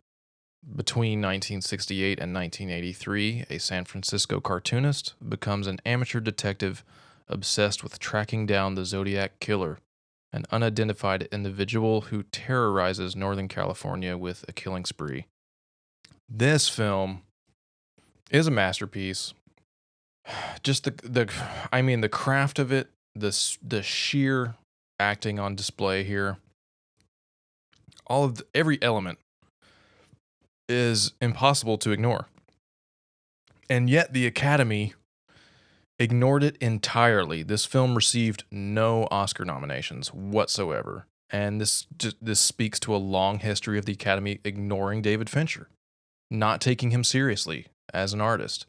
S2: Between 1968 and 1983, a San Francisco cartoonist becomes an amateur detective obsessed with tracking down the Zodiac killer, an unidentified individual who terrorizes Northern California with a killing spree. This film is a masterpiece. Just the craft of it, the sheer acting on display here. Every element is impossible to ignore. And yet the Academy ignored it entirely. This film received no Oscar nominations whatsoever. And this speaks to a long history of the Academy ignoring David Fincher, not taking him seriously as an artist.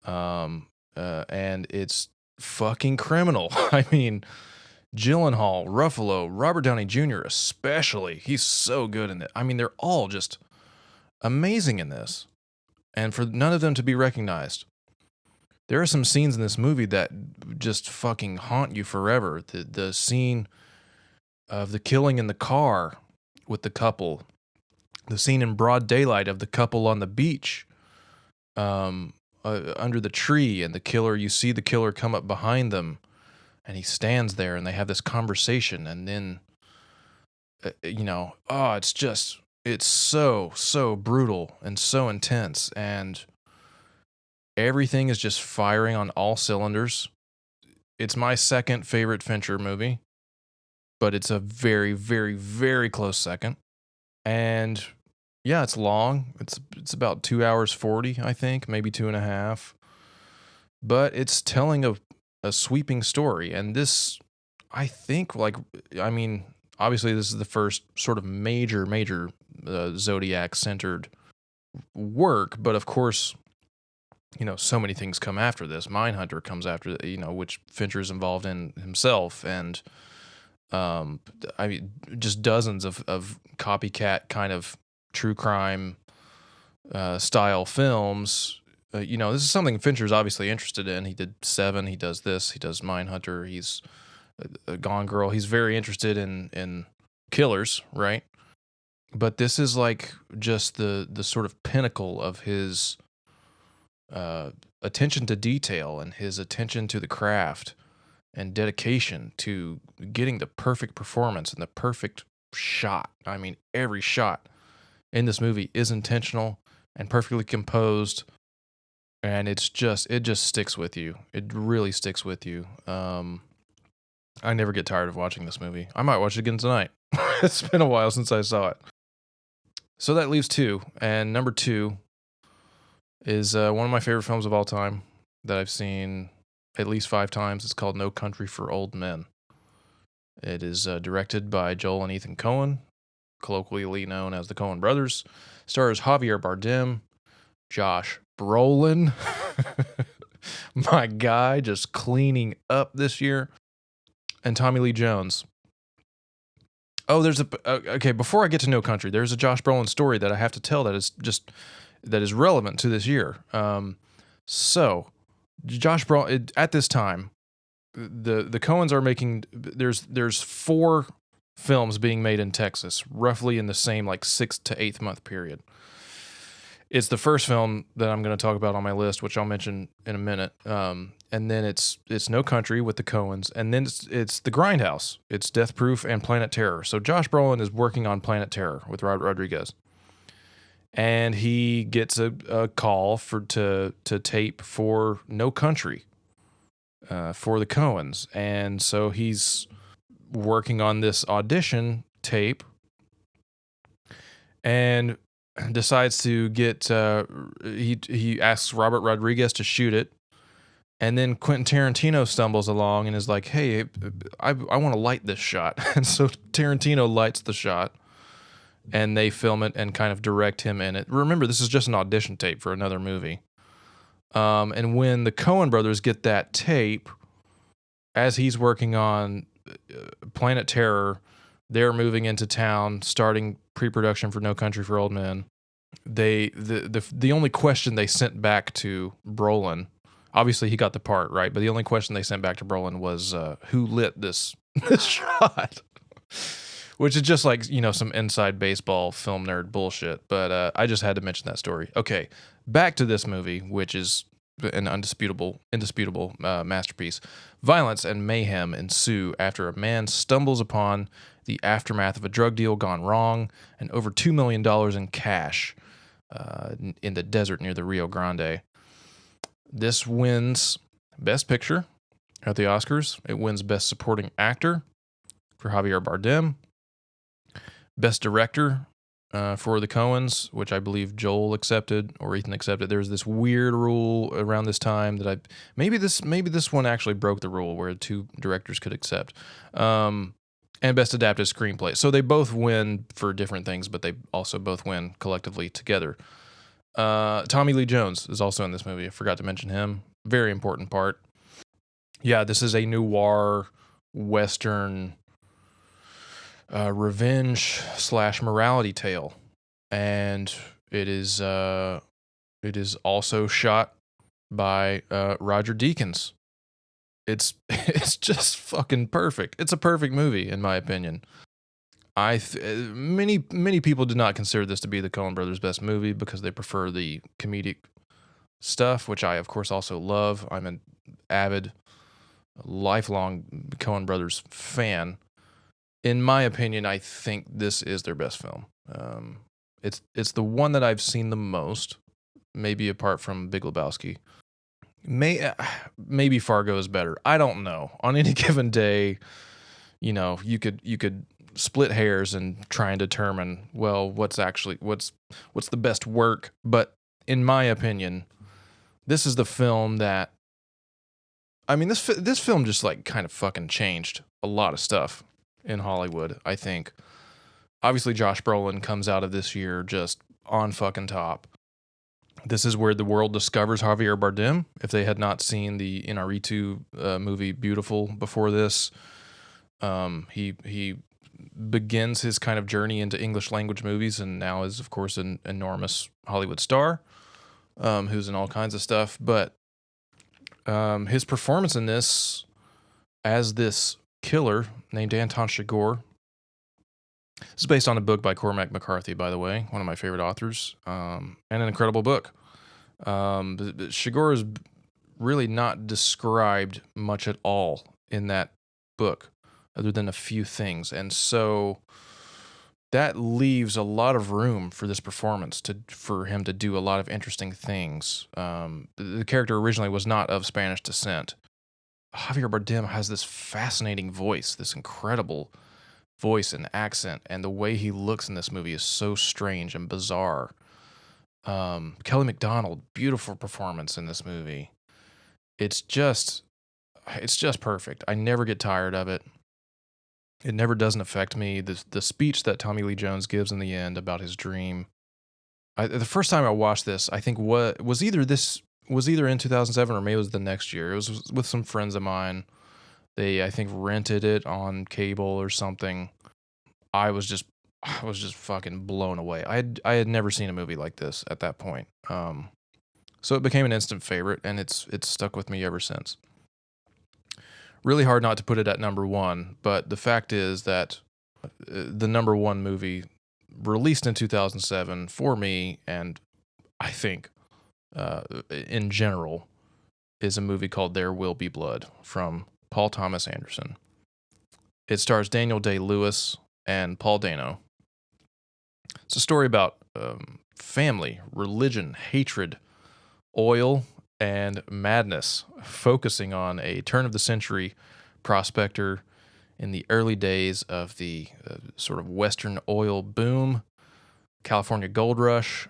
S2: And it's fucking criminal. Gyllenhaal, Ruffalo, Robert Downey Jr. especially. He's so good in it. They're all just amazing in this. And for none of them to be recognized. There are some scenes in this movie that just fucking haunt you forever. The scene of the killing in the car with the couple. The scene in broad daylight of the couple on the beach under the tree, and you see the killer come up behind them, and he stands there, and they have this conversation, and then, it's so brutal and so intense, and everything is just firing on all cylinders. It's my second favorite Fincher movie, but it's a very, very, very close second. And yeah, it's long. It's about 2 hours 40, I think, maybe 2.5. But it's telling a sweeping story. And this, I think, obviously this is the first sort of major Zodiac-centered work. But of course, so many things come after this. Mindhunter comes after, which Fincher's involved in himself. And just dozens of copycat kind of true crime style films. This is something Fincher's obviously interested in. He did Seven, he does this, he does Mindhunter, he's Gone Girl. He's very interested in killers, right? But this is like just the sort of pinnacle of his attention to detail and his attention to the craft and dedication to getting the perfect performance and the perfect shot. Every shot in this movie is intentional and perfectly composed. and it just sticks with you. It really sticks with you. I never get tired of watching this movie. I might watch it again tonight. It's been a while since I saw it. So that leaves two, and number two is one of my favorite films of all time that I've seen at least 5 times. It's called No Country for Old Men. It is directed by Joel and Ethan Coen, colloquially known as the Coen Brothers. Stars Javier Bardem, Josh Brolin, my guy, just cleaning up this year, and Tommy Lee Jones. Oh, there's okay. Before I get to No Country, there's a Josh Brolin story that I have to tell that is relevant to this year. So Josh Brolin at this time, the Coens are making there's 4 films being made in Texas, roughly in the same like 6 to 8 month period. It's the first film that I'm going to talk about on my list, which I'll mention in a minute. And then it's No Country with the Coens, and then it's The Grindhouse. It's Death Proof and Planet Terror. So Josh Brolin is working on Planet Terror with Robert Rodriguez, and he gets a call to tape for No Country for the Coens, and so he's working on this audition tape, and decides to get he asks Robert Rodriguez to shoot it, and then Quentin Tarantino stumbles along and is like, hey, I want to light this shot. And so Tarantino lights the shot, and they film it and kind of direct him in it. Remember, this is just an audition tape for another movie. And when the Coen brothers get that tape, as he's working on Planet Terror, they're moving into town, starting pre-production for No Country for Old Men. The only question they sent back to Brolin, obviously he got the part right, but the only question they sent back to Brolin was who lit this shot, which is just like, you know, some inside baseball film nerd bullshit. But I just had to mention that story. Okay, back to this movie, which is an indisputable masterpiece. Violence and mayhem ensue after a man stumbles upon the aftermath of a drug deal gone wrong and over $2 million in cash in the desert near the Rio Grande. This wins Best Picture at the Oscars. It wins Best Supporting Actor for Javier Bardem. Best Director for the Coens, which I believe Joel accepted or Ethan accepted. There's this weird rule around this time that maybe this one actually broke the rule where 2 directors could accept. And Best Adapted Screenplay. So they both win for different things, but they also both win collectively together. Tommy Lee Jones is also in this movie. I forgot to mention him. Very important part. Yeah, this is a noir Western revenge / morality tale, and it is also shot by Roger Deakins. It's just fucking perfect. It's a perfect movie in my opinion. Many people do not consider this to be the Coen brothers' best movie because they prefer the comedic stuff, which I of course also love. I'm an avid, lifelong Coen brothers fan. In my opinion, I think this is their best film. It's the one that I've seen the most, maybe apart from Big Lebowski. Maybe Fargo is better. I don't know. On any given day, you know, you could split hairs and try and determine, well, what's the best work. But in my opinion, this is the film that, I mean, this film just like kind of fucking changed a lot of stuff in Hollywood, I think. Obviously, Josh Brolin comes out of this year just on fucking top. This is where the world discovers Javier Bardem. If they had not seen the Inarritu movie Beautiful before this, he begins his kind of journey into English language movies, and now is, of course, an enormous Hollywood star who's in all kinds of stuff. But his performance in this as this killer named Anton Chigurh. This is based on a book by Cormac McCarthy, by the way, one of my favorite authors, and an incredible book. Chigurh is really not described much at all in that book, other than a few things. And so that leaves a lot of room for this performance for him to do a lot of interesting things. The character originally was not of Spanish descent. Javier Bardem has this fascinating voice, this incredible voice and accent, and the way he looks in this movie is so strange and bizarre. Kelly MacDonald, beautiful performance in this movie. It's just perfect. I never get tired of it. It never doesn't affect me. The speech that Tommy Lee Jones gives in the end about his dream. The first time I watched this, I think was either in 2007 or maybe it was the next year. It was with some friends of mine. They, I think, rented it on cable or something. I was just fucking blown away. I had never seen a movie like this at that point. So it became an instant favorite, and it's stuck with me ever since. Really hard not to put it at number one, but the fact is that the number one movie released in 2007 for me, and I think in general, is a movie called There Will Be Blood from Paul Thomas Anderson. It stars Daniel Day-Lewis and Paul Dano. It's a story about family, religion, hatred, oil, and madness, focusing on a turn-of-the-century prospector in the early days of the sort of Western oil boom, California gold rush.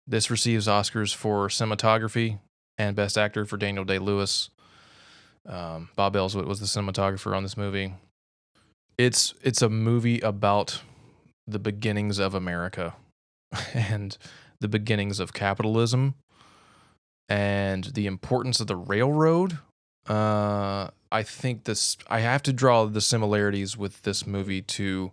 S2: This receives Oscars for cinematography and Best Actor for Daniel Day-Lewis. Bob Ellsworth was the cinematographer on this movie. It's a movie about the beginnings of America and the beginnings of capitalism and the importance of the railroad. I think I have to draw the similarities with this movie to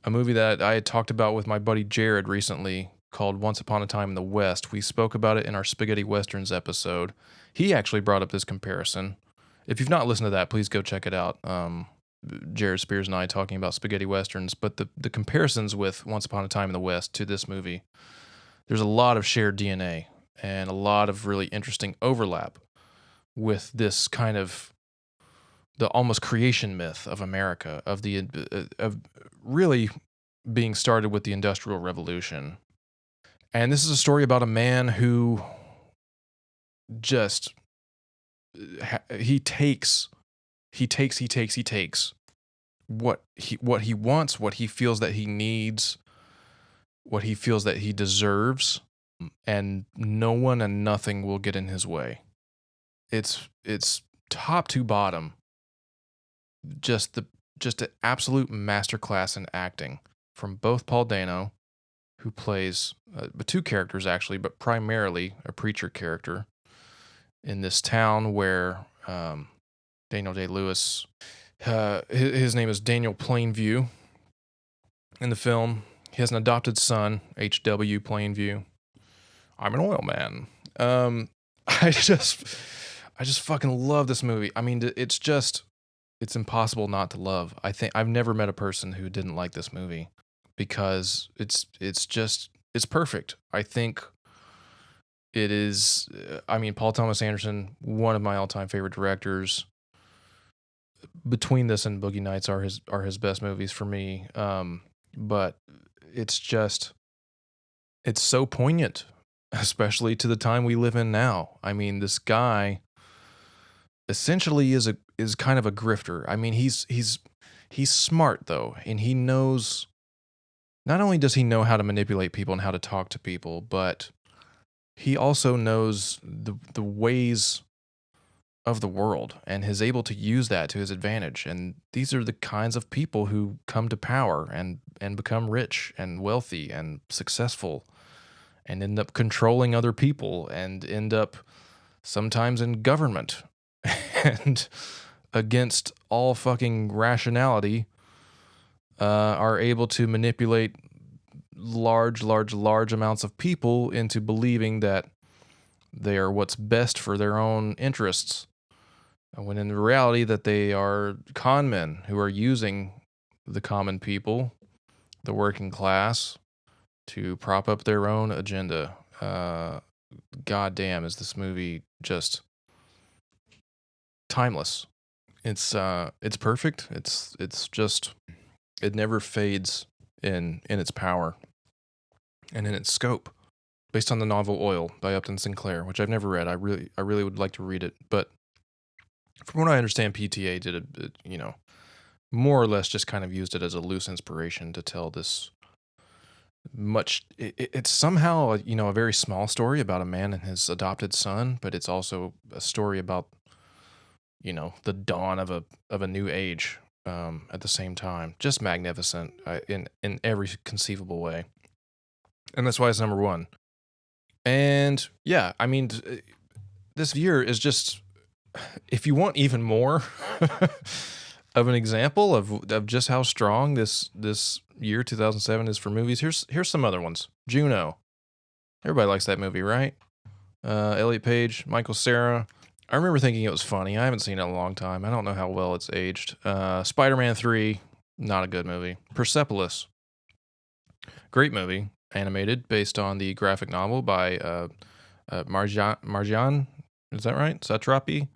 S2: a movie that I had talked about with my buddy Jared recently called Once Upon a Time in the West. We spoke about it in our Spaghetti Westerns episode. He actually brought up this comparison. If you've not listened to that, please go check it out. Jared Spears and I talking about spaghetti westerns, but the comparisons with Once Upon a Time in the West to this movie, there's a lot of shared DNA and a lot of really interesting overlap with this kind of the almost creation myth of America, of really being started with the Industrial Revolution. And this is a story about a man who just he takes what he wants, what he feels that he needs, what he feels that he deserves, and no one and nothing will get in his way. It's top to bottom just an absolute masterclass in acting from both Paul Dano, who plays two characters actually, but primarily a preacher character in this town where Daniel Day-Lewis, his name is Daniel Plainview in the film. He has an adopted son, H.W. Plainview. I'm an oil man. I just fucking love this movie. I mean, it's impossible not to love. I think I've never met a person who didn't like this movie because it's perfect. I think it is. I mean, Paul Thomas Anderson, one of my all-time favorite directors. Between this and Boogie Nights are his best movies for me. But it's so poignant, especially to the time we live in now. I mean, this guy essentially is kind of a grifter. I mean, he's smart though, and he knows. Not only does he know how to manipulate people and how to talk to people, but he also knows the ways of the world and is able to use that to his advantage. And these are the kinds of people who come to power and become rich and wealthy and successful and end up controlling other people and end up sometimes in government and against all fucking rationality are able to manipulate large amounts of people into believing that they are what's best for their own interests, when in reality that they are con men who are using the common people, the working class, to prop up their own agenda. God damn, is this movie just timeless. It's perfect. It's just It never fades in its power and in its scope. Based on the novel Oil by Upton Sinclair, which I've never read. I really would like to read it, but from what I understand, PTA did it, more or less just kind of used it as a loose inspiration to tell this it's somehow a very small story about a man and his adopted son, but it's also a story about the dawn of a new age at the same time. Just magnificent in every conceivable way, and that's why it's number one. And yeah, I mean, this year is just, if you want even more of an example of just how strong this year 2007 is for movies, here's some other ones. Juno. Everybody likes that movie, right? Elliot Page, Michael Cera. I remember thinking it was funny. I haven't seen it in a long time. I don't know how well it's aged. Spider-Man 3, not a good movie. Persepolis. Great movie. Animated, based on the graphic novel by Marjan, is that right? Satrapi?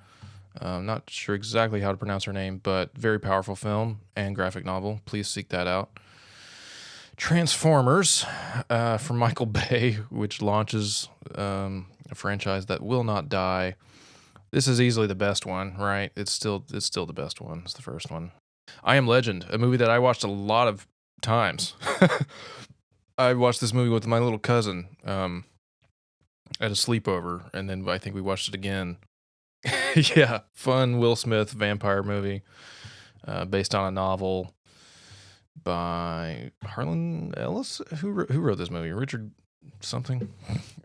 S2: I'm not sure exactly how to pronounce her name, but very powerful film and graphic novel. Please seek that out. Transformers from Michael Bay, which launches a franchise that will not die. This is easily the best one, right? It's still the best one. It's the first one. I Am Legend, a movie that I watched a lot of times. I watched this movie with my little cousin at a sleepover, and then I think we watched it again. Yeah, fun Will Smith vampire movie based on a novel by Harlan Ellis. Who wrote this movie? Richard something?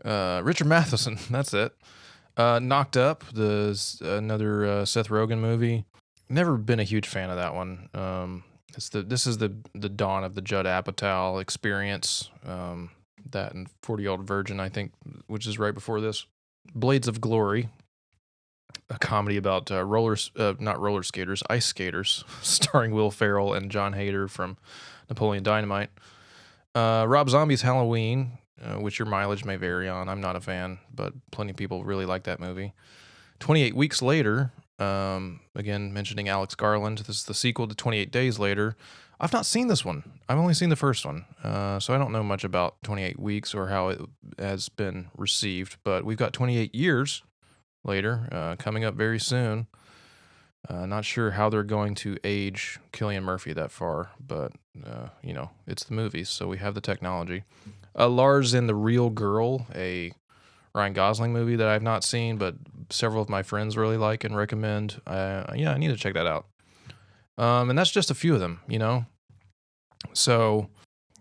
S2: Richard Matheson. That's it. Knocked Up, another Seth Rogen movie. Never been a huge fan of that one. This is the dawn of the Judd Apatow experience. That and 40-Year-Old Virgin, I think, which is right before this. Blades of Glory, a comedy about not roller skaters, ice skaters, starring Will Ferrell and John Hader from Napoleon Dynamite. Rob Zombie's Halloween, which your mileage may vary on. I'm not a fan, but plenty of people really like that movie. 28 Weeks Later, again, mentioning Alex Garland. This is the sequel to 28 Days Later. I've not seen this one. I've only seen the first one, so I don't know much about 28 Weeks or how it has been received, but we've got 28 Years Later coming up very soon. Not sure how they're going to age Cillian Murphy that far, but, it's the movies, so we have the technology. Lars and the Real Girl, a Ryan Gosling movie that I've not seen, but several of my friends really like and recommend. I need to check that out. And that's just a few of them, So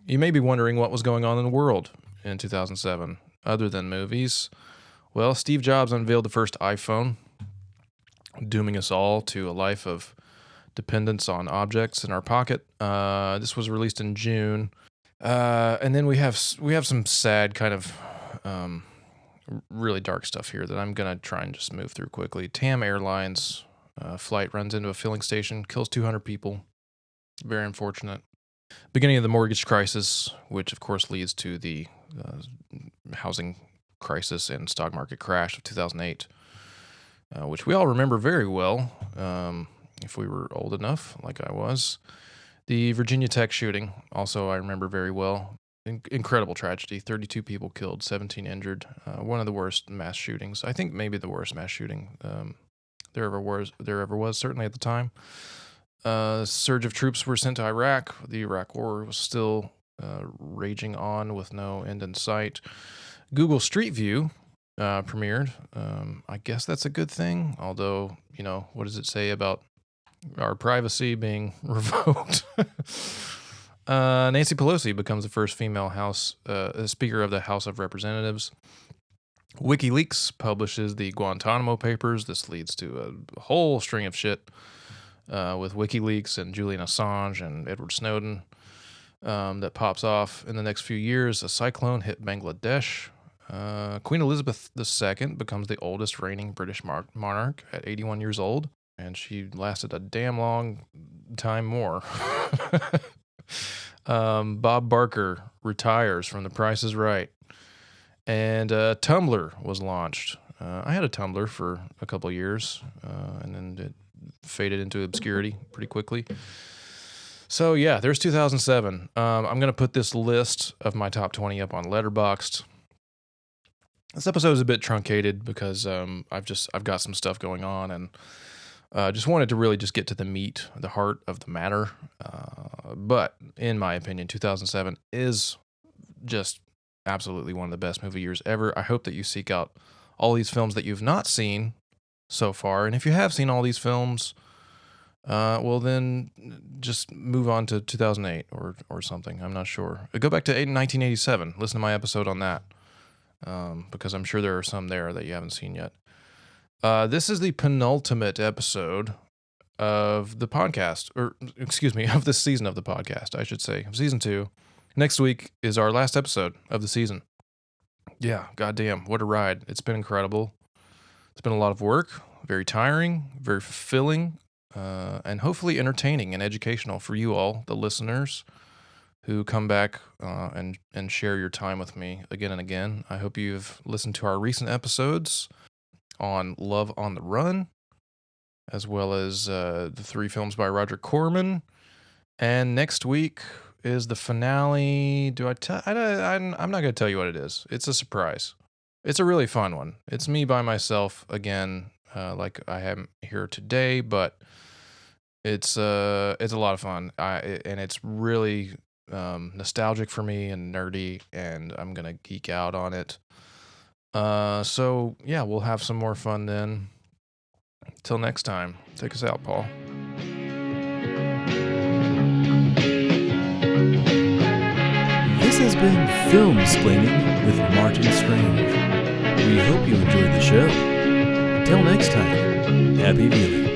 S2: you may be wondering what was going on in the world in 2007, other than movies. Well, Steve Jobs unveiled the first iPhone, dooming us all to a life of dependence on objects in our pocket. This was released in June. And then we have some sad kind of really dark stuff here that I'm going to try and just move through quickly. TAM Airlines flight runs into a filling station, kills 200 people. Very unfortunate. Beginning of the mortgage crisis, which of course leads to the housing crisis and stock market crash of 2008, which we all remember very well, if we were old enough, like I was. The Virginia Tech shooting, also I remember very well. Incredible tragedy. 32 people killed, 17 injured. One of the worst mass shootings. I think maybe the worst mass shooting there ever was, certainly at the time. Surge of troops were sent to Iraq. The Iraq War was still raging on with no end in sight. Google Street View premiered. I guess that's a good thing, although, what does it say about our privacy being revoked? Nancy Pelosi becomes the first female Speaker of the House of Representatives. WikiLeaks publishes the Guantanamo Papers. This leads to a whole string of shit with WikiLeaks and Julian Assange and Edward Snowden that pops off in the next few years. A cyclone hit Bangladesh. Queen Elizabeth II becomes the oldest reigning British monarch at 81 years old, and she lasted a damn long time more. Bob Barker retires from The Price is Right. And Tumblr was launched. I had a Tumblr for a couple of years, and then it faded into obscurity pretty quickly. So yeah, there's 2007. I'm gonna put this list of my top 20 up on Letterboxd. This episode is a bit truncated because I've got some stuff going on, and just wanted to really just get to the meat, the heart of the matter. But in my opinion, 2007 is just absolutely one of the best movie years ever. I hope that you seek out all these films that you've not seen so far, and if you have seen all these films, well then just move on to 2008 or something. I'm not sure. Go back to 1987. Listen to my episode on that, because I'm sure there are some there that you haven't seen yet. This is the penultimate episode of the podcast, or excuse me, of this season of the podcast, I should say, season 2. Next week is our last episode of the season. Yeah, goddamn, what a ride. It's been incredible. It's been a lot of work, very tiring, very fulfilling, and hopefully entertaining and educational for you all, the listeners, who come back and share your time with me again and again. I hope you've listened to our recent episodes on Love on the Run, as well as the 3 films by Roger Corman. And next week is the finale. I'm not going to tell you what it is. It's a surprise. It's a really fun one. It's me by myself again, like I am here today, but it's a lot of fun. And it's really nostalgic for me and nerdy, and I'm going to geek out on it. So yeah, we'll have some more fun then. Till next time, take us out, Paul.
S1: This has been Film Splaining with Martyn Strange. We hope you enjoyed the show. Until next time, happy viewing.